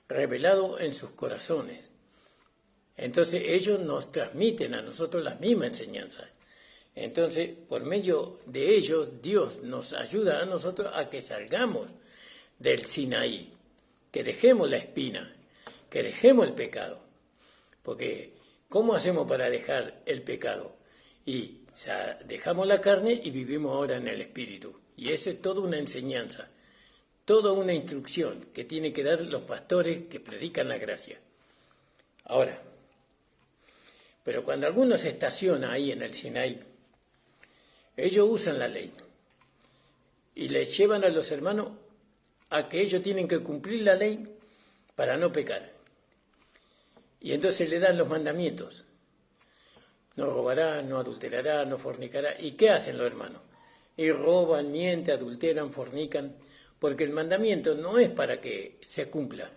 S1: revelado en sus corazones. Entonces ellos nos transmiten a nosotros la misma enseñanza. Entonces, por medio de ellos, Dios nos ayuda a nosotros a que salgamos del Sinaí, que dejemos la espina, que dejemos el pecado. Porque, ¿cómo hacemos para dejar el pecado? Y dejamos la carne y vivimos ahora en el Espíritu. Y eso es toda una enseñanza, toda una instrucción que tienen que dar los pastores que predican la gracia. Ahora, pero cuando alguno se estaciona ahí en el Sinaí, ellos usan la ley y les llevan a los hermanos a que ellos tienen que cumplir la ley para no pecar. Y entonces le dan los mandamientos. No robará, no adulterará, no fornicará. ¿Y qué hacen los hermanos? Y roban, mienten, adulteran, fornican, porque el mandamiento no es para que se cumpla,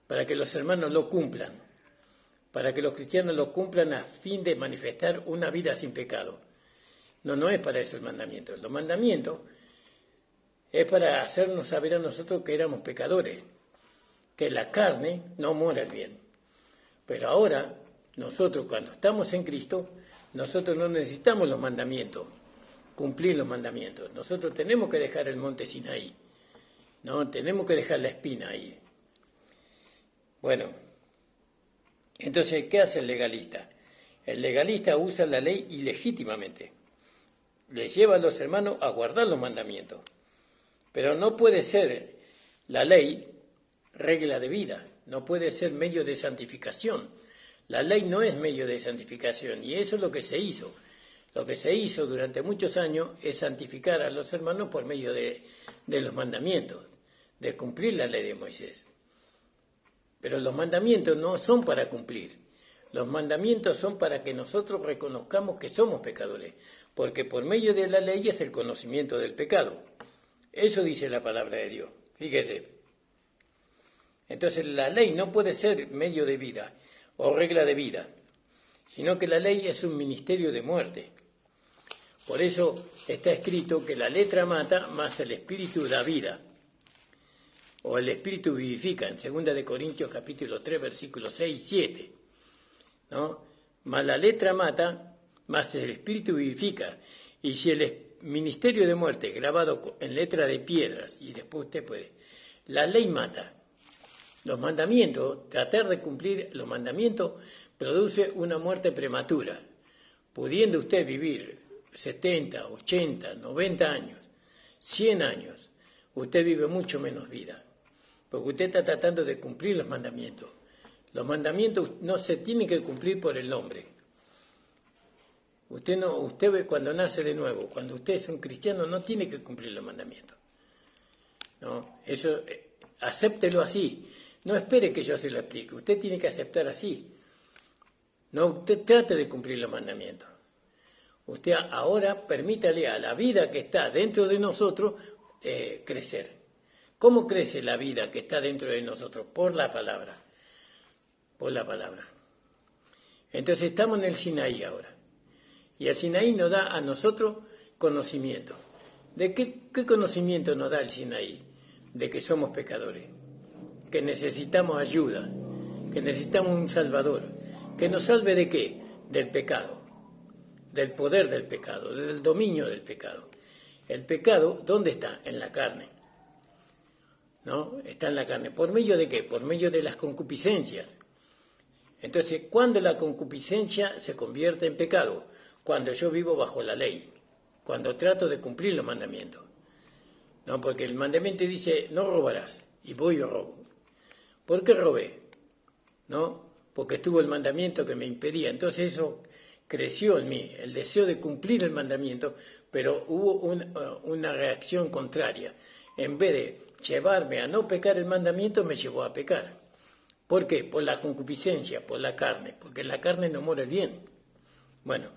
S1: para que los hermanos lo cumplan, para que los cristianos lo cumplan a fin de manifestar una vida sin pecado. No es para eso el mandamiento. Los mandamientos es para hacernos saber a nosotros que éramos pecadores, que la carne no mora el bien. Pero ahora, nosotros cuando estamos en Cristo, nosotros no necesitamos los mandamientos, cumplir los mandamientos. Nosotros tenemos que dejar el monte Sinaí, ¿no? Tenemos que dejar la espina ahí. Bueno, entonces, ¿qué hace el legalista? El legalista usa la ley ilegítimamente. Le lleva a los hermanos a guardar los mandamientos. Pero no puede ser la ley regla de vida, no puede ser medio de santificación. La ley no es medio de santificación y eso es lo que se hizo. Lo que se hizo durante muchos años es santificar a los hermanos por medio de los mandamientos, de cumplir la ley de Moisés. Pero los mandamientos no son para cumplir. Los mandamientos son para que nosotros reconozcamos que somos pecadores, porque por medio de la ley es el conocimiento del pecado. Eso dice la palabra de Dios. Fíjese. Entonces la ley no puede ser medio de vida o regla de vida, sino que la ley es un ministerio de muerte. Por eso está escrito que la letra mata, mas el espíritu da vida. O el espíritu vivifica, en 2 Corintios capítulo 3, versículos 6 y 7. ¿No? Mas la letra mata, mas el espíritu vivifica. Y si el ministerio de muerte grabado en letra de piedras, y después usted puede, la ley mata. Los mandamientos, tratar de cumplir los mandamientos, produce una muerte prematura. Pudiendo usted vivir 70, 80, 90 años, 100 años, usted vive mucho menos vida. Porque usted está tratando de cumplir los mandamientos. Los mandamientos no se tienen que cumplir por el hombre. Usted cuando nace de nuevo, cuando usted es un cristiano, no tiene que cumplir los mandamientos. ¿No? Eso, acéptelo así. No espere que yo se lo explique. Usted tiene que aceptar así. No, usted trate de cumplir los mandamientos. Usted ahora permítale a la vida que está dentro de nosotros crecer. ¿Cómo crece la vida que está dentro de nosotros? Por la palabra. Por la palabra. Entonces estamos en el Sinaí ahora. Y el Sinaí nos da a nosotros conocimiento. ¿De qué conocimiento nos da el Sinaí? De que somos pecadores, que necesitamos ayuda, que necesitamos un Salvador. ¿Que nos salve de qué? Del pecado, del poder del pecado, del dominio del pecado. El pecado, ¿dónde está? En la carne. ¿No? Está en la carne. ¿Por medio de qué? Por medio de las concupiscencias. Entonces, ¿cuándo la concupiscencia se convierte en pecado? Cuando yo vivo bajo la ley, cuando trato de cumplir los mandamientos. No, porque el mandamiento dice, no robarás, y voy y robo. ¿Por qué robé? ¿No? Porque estuvo el mandamiento que me impedía. Entonces eso creció en mí, el deseo de cumplir el mandamiento, pero hubo una reacción contraria. En vez de llevarme a no pecar el mandamiento, me llevó a pecar. ¿Por qué? Por la concupiscencia, por la carne, porque en la carne no mora el bien. Bueno,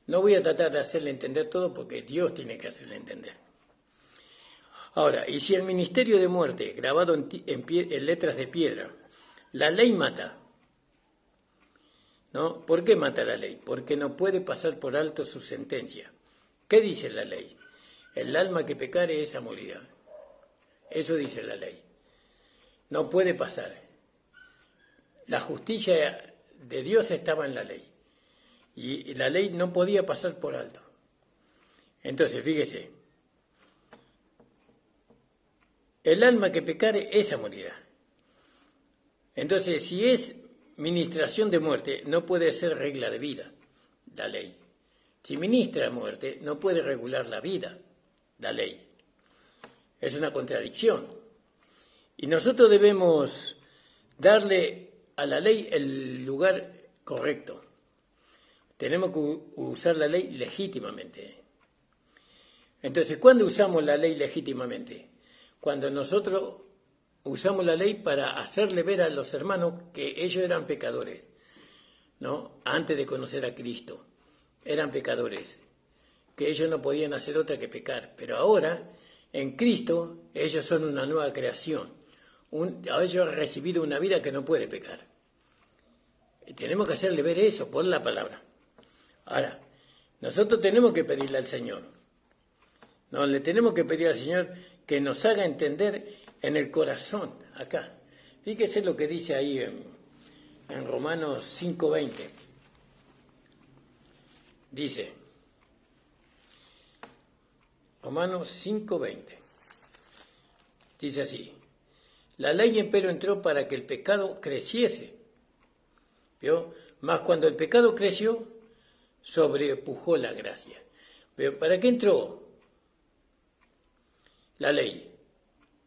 S1: no voy a tratar de hacerle entender todo porque Dios tiene que hacerle entender. Ahora, y si el ministerio de muerte, grabado en letras de piedra, la ley mata, ¿no? ¿Por qué mata la ley? Porque no puede pasar por alto su sentencia. ¿Qué dice la ley? El alma que pecare, esa morirá. Eso dice la ley. No puede pasar. La justicia de Dios estaba en la ley. Y la ley no podía pasar por alto. Entonces, fíjese. El alma que pecare, esa morirá. Entonces, si es ministración de muerte, no puede ser regla de vida, la ley. Si ministra muerte, no puede regular la vida, la ley. Es una contradicción. Y nosotros debemos darle a la ley el lugar correcto. Tenemos que usar la ley legítimamente. Entonces, ¿cuándo usamos la ley legítimamente? Cuando nosotros usamos la ley para hacerle ver a los hermanos que ellos eran pecadores, ¿no? Antes de conocer a Cristo, eran pecadores, que ellos no podían hacer otra que pecar. Pero ahora, en Cristo, ellos son una nueva creación. Ellos han recibido una vida que no puede pecar. Y tenemos que hacerle ver eso por la palabra. Ahora, nosotros tenemos que pedirle al Señor. No, le tenemos que pedir al Señor que nos haga entender en el corazón, acá. Fíjese lo que dice ahí en Romanos 5:20. Dice, Romanos 5:20. Dice así, la ley empero entró para que el pecado creciese. ¿Vio? Mas cuando el pecado creció, sobrepujó la gracia. ¿Vio? ¿Para qué entró la ley?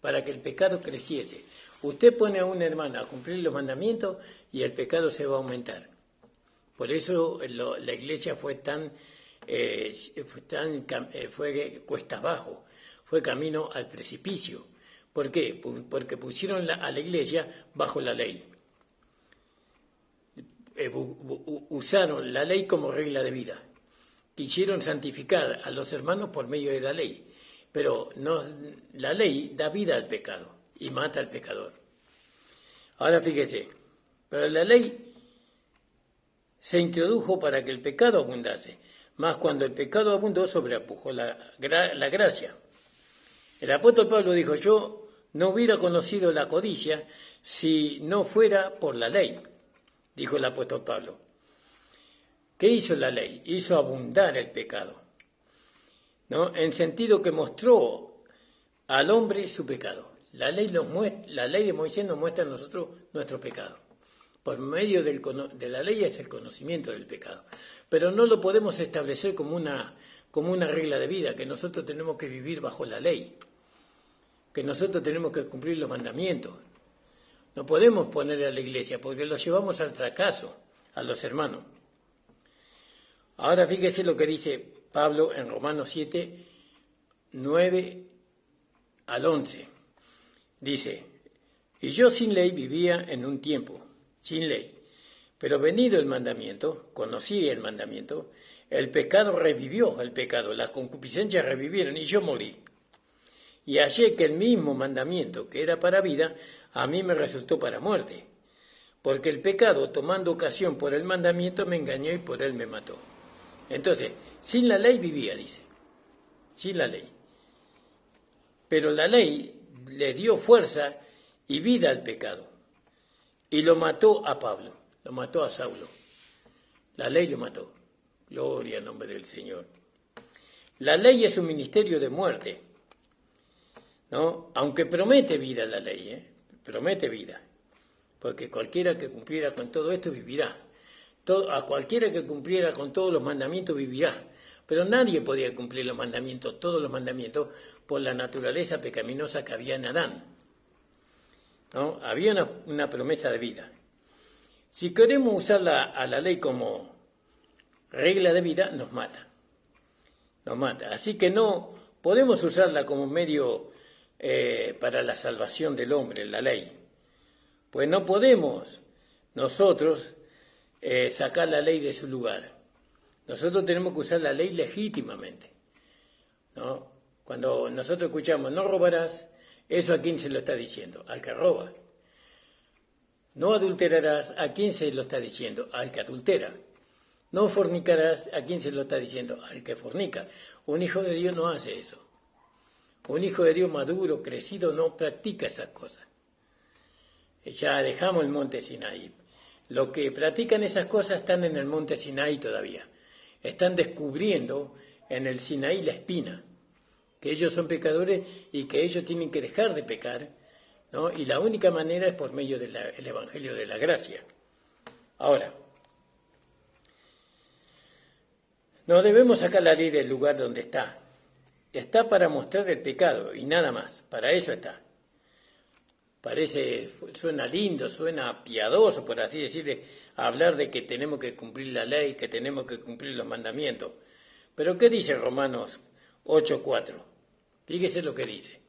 S1: Para que el pecado creciese. Usted pone a una hermana a cumplir los mandamientos y el pecado se va a aumentar. Por eso la iglesia fue fue cuesta abajo, fue camino al precipicio. ¿Por qué? Porque pusieron a la iglesia bajo la ley. Usaron la ley como regla de vida. Quisieron santificar a los hermanos por medio de la ley. Pero la ley da vida al pecado y mata al pecador. Ahora fíjese, pero la ley se introdujo para que el pecado abundase, mas cuando el pecado abundó sobrepujó la gracia. El apóstol Pablo dijo, yo no hubiera conocido la codicia si no fuera por la ley, dijo el apóstol Pablo. ¿Qué hizo la ley? Hizo abundar el pecado, ¿no? En sentido que mostró al hombre su pecado. La ley de Moisés nos muestra a nosotros nuestro pecado. Por medio de la ley es el conocimiento del pecado. Pero no lo podemos establecer como una regla de vida, que nosotros tenemos que vivir bajo la ley, que nosotros tenemos que cumplir los mandamientos. No podemos poner a la iglesia, porque los llevamos al fracaso, a los hermanos. Ahora fíjese lo que dice Pablo en Romanos 7, 9 al 11. Dice, y yo sin ley vivía en un tiempo, sin ley, pero venido el mandamiento, conocí el mandamiento, el pecado revivió el pecado, las concupiscencias revivieron y yo morí. Y hallé que el mismo mandamiento que era para vida, a mí me resultó para muerte, porque el pecado, tomando ocasión por el mandamiento, me engañó y por él me mató. Entonces, sin la ley vivía, dice, sin la ley. Pero la ley le dio fuerza y vida al pecado. Y lo mató a Pablo, lo mató a Saulo. La ley lo mató. Gloria al nombre del Señor. La ley es un ministerio de muerte, ¿no? Aunque promete vida la ley, promete vida. Porque cualquiera que cumpliera con todo esto vivirá. A cualquiera que cumpliera con todos los mandamientos vivirá. Pero nadie podía cumplir los mandamientos, todos los mandamientos, por la naturaleza pecaminosa que había en Adán, ¿no? Había una promesa de vida. Si queremos usar a la ley como regla de vida, nos mata. Nos mata. Así que no podemos usarla como medio para la salvación del hombre, la ley. Pues no podemos nosotros sacar la ley de su lugar. Nosotros tenemos que usar la ley legítimamente, ¿no? Cuando nosotros escuchamos, no robarás, ¿eso a quién se lo está diciendo? Al que roba. No adulterarás, ¿a quién se lo está diciendo? Al que adultera. No fornicarás, ¿a quién se lo está diciendo? Al que fornica. Un hijo de Dios no hace eso. Un hijo de Dios maduro, crecido, no practica esas cosas. Ya dejamos el monte Sinaí. Los que practican esas cosas están en el monte Sinaí todavía. Están descubriendo en el Sinaí la espina, que ellos son pecadores y que ellos tienen que dejar de pecar, ¿no? Y la única manera es por medio del Evangelio de la Gracia. Ahora, no debemos sacar la ley del lugar donde está. Está para mostrar el pecado y nada más. Para eso está. Suena lindo, suena piadoso, por así decirlo, hablar de que tenemos que cumplir la ley, que tenemos que cumplir los mandamientos. Pero ¿qué dice Romanos 8:4? Fíjese lo que dice.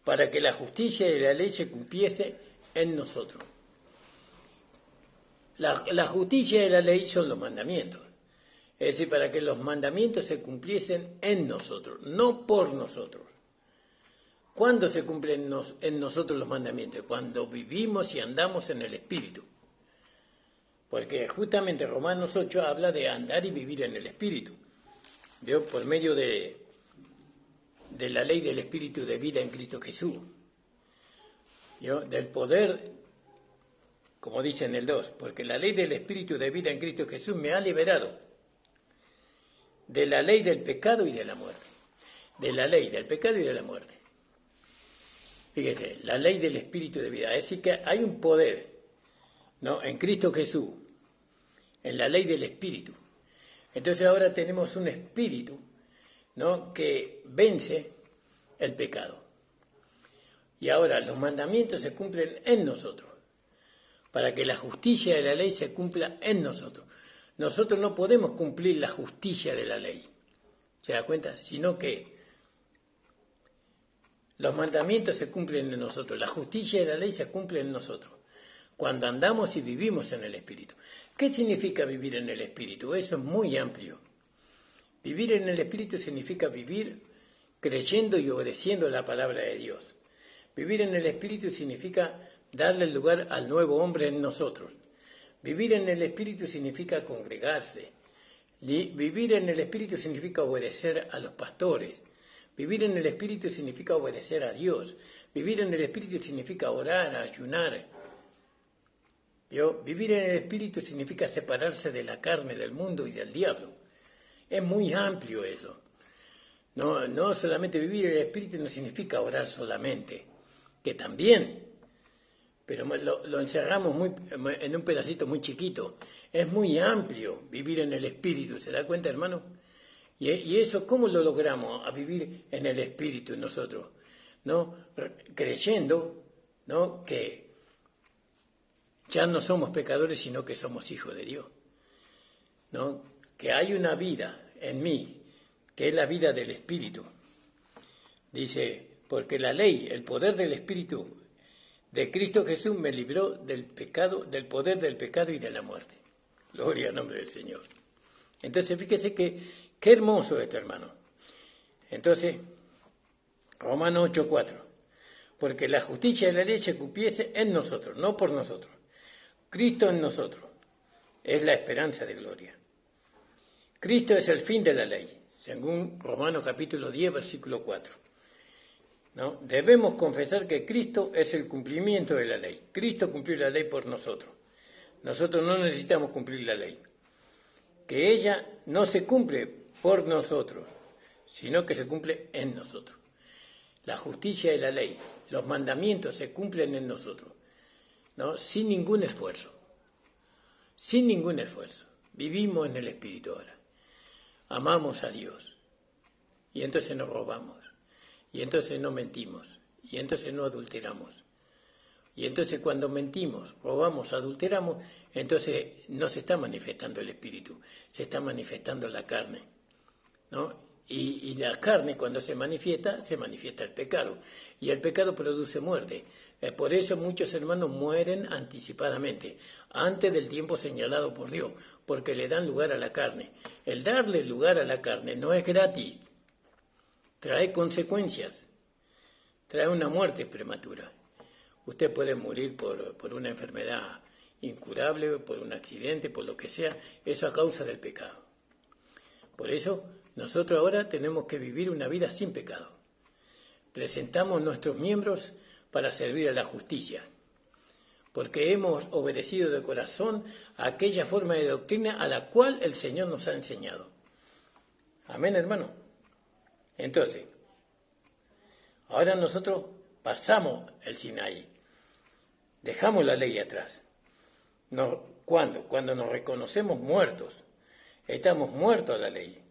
S1: Para que la justicia de la ley se cumpliese en nosotros. La justicia de la ley son los mandamientos. Es decir, para que los mandamientos se cumpliesen en nosotros, no por nosotros. ¿Cuándo se cumplen en nosotros los mandamientos? Cuando vivimos y andamos en el Espíritu. Porque justamente Romanos 8 habla de andar y vivir en el Espíritu. ¿Vio? Por medio de la ley del Espíritu de vida en Cristo Jesús. ¿Vio? Del poder, como dice en el 2, porque la ley del Espíritu de vida en Cristo Jesús me ha liberado de la ley del pecado y de la muerte. De la ley del pecado y de la muerte. Fíjese, la ley del Espíritu de vida. Es decir, que hay un poder, ¿no? En Cristo Jesús, en la ley del Espíritu. Entonces ahora tenemos un Espíritu, ¿no? Que vence el pecado. Y ahora los mandamientos se cumplen en nosotros, para que la justicia de la ley se cumpla en nosotros. Nosotros no podemos cumplir la justicia de la ley, ¿se da cuenta? Sino que los mandamientos se cumplen en nosotros, la justicia de la ley se cumple en nosotros, cuando andamos y vivimos en el Espíritu. ¿Qué significa vivir en el Espíritu? Eso es muy amplio. Vivir en el Espíritu significa vivir creyendo y obedeciendo la palabra de Dios. Vivir en el Espíritu significa darle lugar al nuevo hombre en nosotros. Vivir en el Espíritu significa congregarse. Vivir en el Espíritu significa obedecer a los pastores. Vivir en el Espíritu significa obedecer a Dios. Vivir en el Espíritu significa orar, ayunar. Vivir en el Espíritu significa separarse de la carne, del mundo y del diablo. Es muy amplio eso. No solamente vivir en el Espíritu no significa orar solamente, que también, pero lo encerramos en un pedacito muy chiquito. Es muy amplio vivir en el Espíritu, ¿se da cuenta, hermano? Y eso, ¿cómo lo logramos a vivir en el Espíritu nosotros? ¿No? Creyendo, ¿no? Que ya no somos pecadores, sino que somos hijos de Dios, ¿no? Que hay una vida en mí, que es la vida del Espíritu. Dice, porque la ley, el poder del Espíritu de Cristo Jesús me libró del pecado, del poder del pecado y de la muerte. Gloria al nombre del Señor. Entonces, fíjese qué hermoso esto, hermano. Entonces, Romanos 8:4. Porque la justicia de la ley se cumpliese en nosotros, no por nosotros. Cristo en nosotros es la esperanza de gloria. Cristo es el fin de la ley, según Romanos capítulo 10, versículo 4. ¿No? Debemos confesar que Cristo es el cumplimiento de la ley. Cristo cumplió la ley por nosotros. Nosotros no necesitamos cumplir la ley. Que ella no se cumple por nosotros, sino que se cumple en nosotros. La justicia de la ley, los mandamientos se cumplen en nosotros, ¿no? Sin ningún esfuerzo. Sin ningún esfuerzo. Vivimos en el Espíritu ahora. Amamos a Dios. Y entonces no robamos. Y entonces no mentimos. Y entonces no adulteramos. Y entonces cuando mentimos, robamos, adulteramos, entonces no se está manifestando el Espíritu, se está manifestando la carne, ¿no? Y la carne cuando se manifiesta el pecado. Y el pecado produce muerte. Por eso muchos hermanos mueren anticipadamente, antes del tiempo señalado por Dios, porque le dan lugar a la carne. El darle lugar a la carne no es gratis, trae consecuencias, trae una muerte prematura. Usted puede morir por una enfermedad incurable, por un accidente, por lo que sea, eso a causa del pecado. Por eso nosotros ahora tenemos que vivir una vida sin pecado. presentamos nuestros miembros para servir a la justicia, porque hemos obedecido de corazón a aquella forma de doctrina a la cual el Señor nos ha enseñado. Amén, hermano. Entonces, ahora nosotros pasamos el Sinaí, dejamos la ley atrás. ¿Cuándo? Cuando nos reconocemos muertos. Estamos muertos a la ley.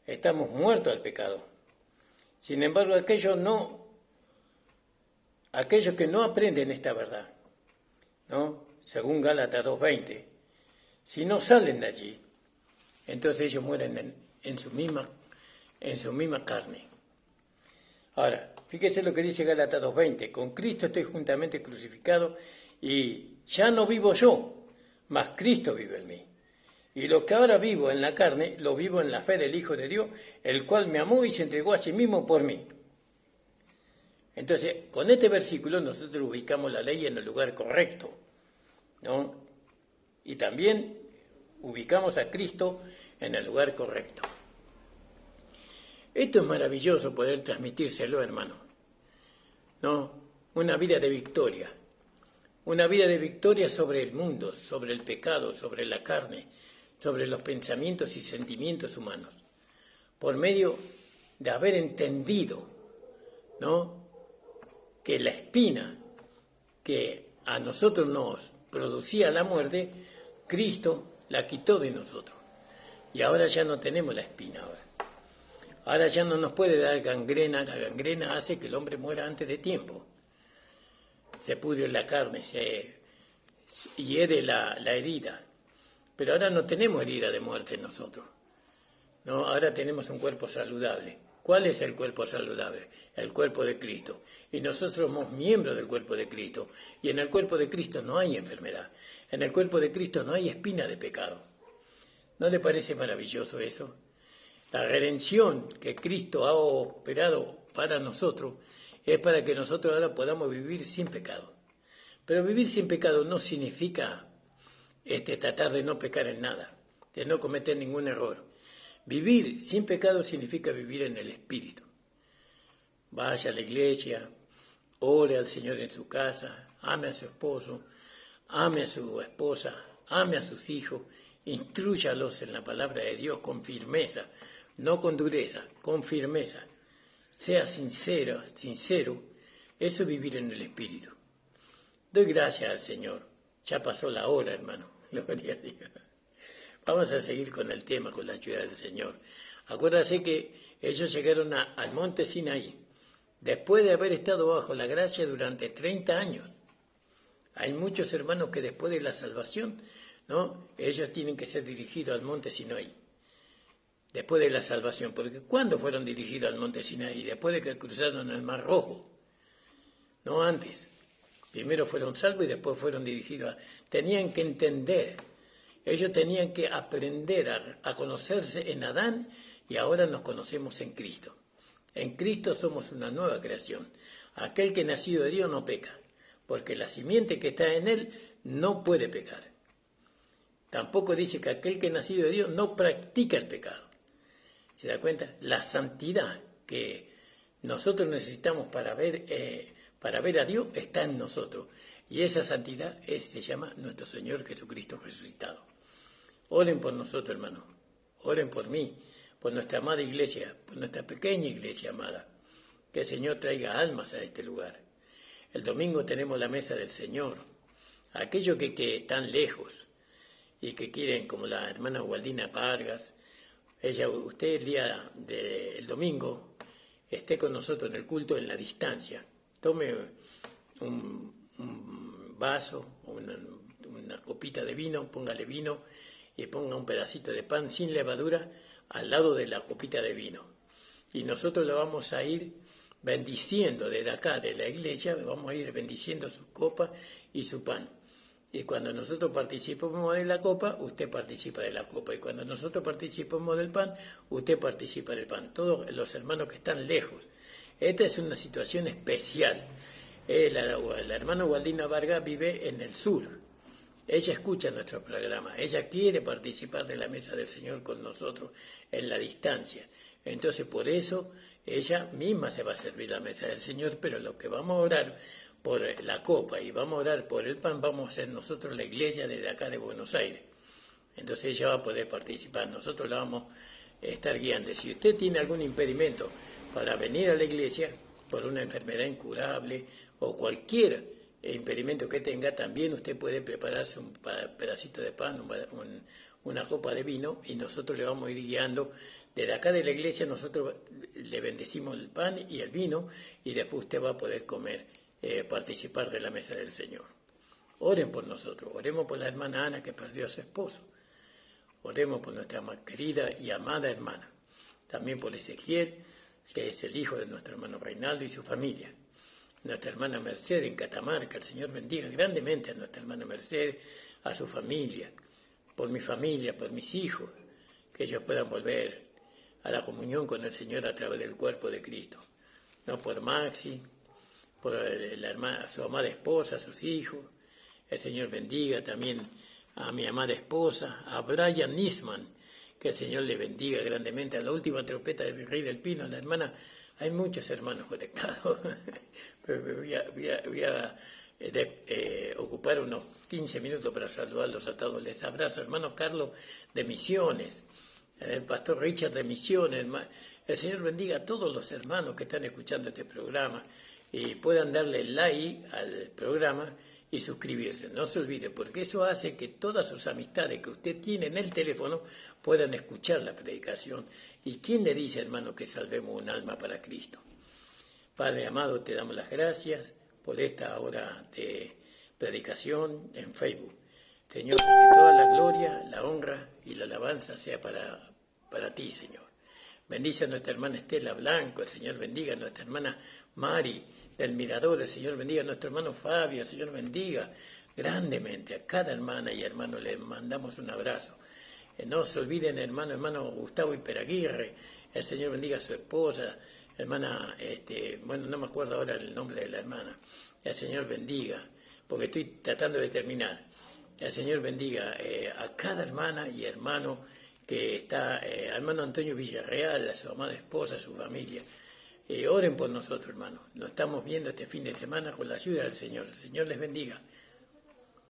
S1: Estamos muertos al pecado. Sin embargo, aquellos que no aprenden esta verdad, ¿no? Según Gálatas 2:20, si no salen de allí, entonces ellos mueren en su misma carne. Ahora, fíjese lo que dice Gálatas 2:20, con Cristo estoy juntamente crucificado y ya no vivo yo, mas Cristo vive en mí. Y lo que ahora vivo en la carne, lo vivo en la fe del Hijo de Dios, el cual me amó y se entregó a sí mismo por mí. Entonces, con este versículo nosotros ubicamos la ley en el lugar correcto, ¿no? Y también ubicamos a Cristo en el lugar correcto. Esto es maravilloso poder transmitírselo, hermano, ¿no? Una vida de victoria. Una vida de victoria sobre el mundo, sobre el pecado, sobre la carne, sobre los pensamientos y sentimientos humanos, por medio de haber entendido, ¿no?, que la espina que a nosotros nos producía la muerte, Cristo la quitó de nosotros. Y ahora ya no tenemos la espina ahora. Ahora ya no nos puede dar gangrena. La gangrena hace que el hombre muera antes de tiempo. Se pudre la carne, se hiere la herida. Pero ahora no tenemos herida de muerte nosotros. No, ahora tenemos un cuerpo saludable. ¿Cuál es el cuerpo saludable? El cuerpo de Cristo. Y nosotros somos miembros del cuerpo de Cristo. Y en el cuerpo de Cristo no hay enfermedad. En el cuerpo de Cristo no hay espina de pecado. ¿No le parece maravilloso eso? La redención que Cristo ha operado para nosotros es para que nosotros ahora podamos vivir sin pecado. Pero vivir sin pecado no significa tratar de no pecar en nada, de no cometer ningún error. Vivir sin pecado significa vivir en el Espíritu. Vaya a la iglesia, ore al Señor en su casa, ame a su esposo, ame a su esposa, ame a sus hijos, intrúyalos en la palabra de Dios con firmeza, no con dureza, con firmeza. Sea sincero, eso es vivir en el Espíritu. Doy gracias al Señor. Ya pasó la hora, hermano. Gloria a Dios. Vamos a seguir con el tema, con la ayuda del Señor. Acuérdase que ellos llegaron al monte Sinaí, después de haber estado bajo la gracia durante 30 años. Hay muchos hermanos que después de la salvación, ¿no?, ellos tienen que ser dirigidos al monte Sinaí. Después de la salvación, porque ¿cuándo fueron dirigidos al monte Sinaí? Después de que cruzaron el Mar Rojo, no antes. Primero fueron salvos y después fueron dirigidos. Tenían que entender, ellos tenían que aprender a conocerse en Adán y ahora nos conocemos en Cristo. En Cristo somos una nueva creación. Aquel que nacido de Dios no peca, porque la simiente que está en él no puede pecar. Tampoco dice que aquel que nacido de Dios no practica el pecado. ¿Se da cuenta? La santidad que nosotros necesitamos para ver a Dios está en nosotros. Y esa santidad se llama nuestro Señor Jesucristo resucitado. Oren por nosotros, hermanos. Oren por mí, por nuestra amada iglesia, por nuestra pequeña iglesia amada. Que el Señor traiga almas a este lugar. El domingo tenemos la mesa del Señor. Aquellos que están lejos y que quieren, como la hermana Waldina Vargas, usted el día del domingo esté con nosotros en el culto en la distancia. Tome un vaso, una copita de vino, póngale vino y ponga un pedacito de pan sin levadura al lado de la copita de vino. Y nosotros lo vamos a ir bendiciendo desde acá, de la iglesia, vamos a ir bendiciendo su copa y su pan. Y cuando nosotros participamos de la copa, usted participa de la copa. Y cuando nosotros participamos del pan, usted participa del pan. Todos los hermanos que están lejos. Esta es una situación especial. La hermana Waldina Vargas vive en el sur. Ella escucha nuestro programa. Ella quiere participar de la mesa del Señor con nosotros en la distancia. Entonces, por eso ella misma se va a servir la mesa del Señor, pero lo que vamos a orar por la copa y vamos a orar por el pan, vamos a ser nosotros la iglesia desde acá de Buenos Aires. Entonces ella va a poder participar, nosotros la vamos a estar guiando. Si usted tiene algún impedimento para venir a la iglesia por una enfermedad incurable o cualquier impedimento que tenga, también usted puede prepararse un pedacito de pan, una copa de vino, y nosotros le vamos a ir guiando. Desde acá de la iglesia nosotros le bendecimos el pan y el vino, y después usted va a poder comer, participar de la mesa del Señor. Oren por nosotros, oremos por la hermana Ana que perdió a su esposo. Oremos por nuestra más querida y amada hermana. También por Ezequiel, que es el hijo de nuestro hermano Reinaldo y su familia. Nuestra hermana Mercedes en Catamarca, el Señor bendiga grandemente a nuestra hermana Mercedes, a su familia, por mi familia, por mis hijos, que ellos puedan volver a la comunión con el Señor a través del cuerpo de Cristo. No por Maxi, por su amada esposa, sus hijos. El Señor bendiga también a mi amada esposa, a Brian Nisman, que el Señor le bendiga grandemente, a la última trompeta de Virrey del Pino, a la hermana. Hay muchos hermanos conectados, pero voy a ocupar unos 15 minutos para saludarlos a todos. Les abrazo, hermano Carlos de Misiones, el pastor Richard de Misiones. El Señor bendiga a todos los hermanos que están escuchando este programa y puedan darle like al programa y suscribirse. No se olvide, porque eso hace que todas sus amistades que usted tiene en el teléfono puedan escuchar la predicación. ¿Y quién le dice, hermano, que salvemos un alma para Cristo? Padre amado, te damos las gracias por esta hora de predicación en Facebook. Señor, que toda la gloria, la honra y la alabanza sea para ti, Señor. Bendice a nuestra hermana Estela Blanco, el Señor bendiga a nuestra hermana Mari del Mirador, el Señor bendiga a nuestro hermano Fabio, el Señor bendiga grandemente a cada hermana y hermano, le mandamos un abrazo. No se olviden, hermano Gustavo Iperaguirre, el Señor bendiga a su esposa, hermana, no me acuerdo ahora el nombre de la hermana, el Señor bendiga, porque estoy tratando de terminar. El Señor bendiga a cada hermana y hermano que está, hermano Antonio Villarreal, a su amada esposa, a su familia. Oren por nosotros, hermano. Nos estamos viendo este fin de semana con la ayuda del Señor. El Señor les bendiga.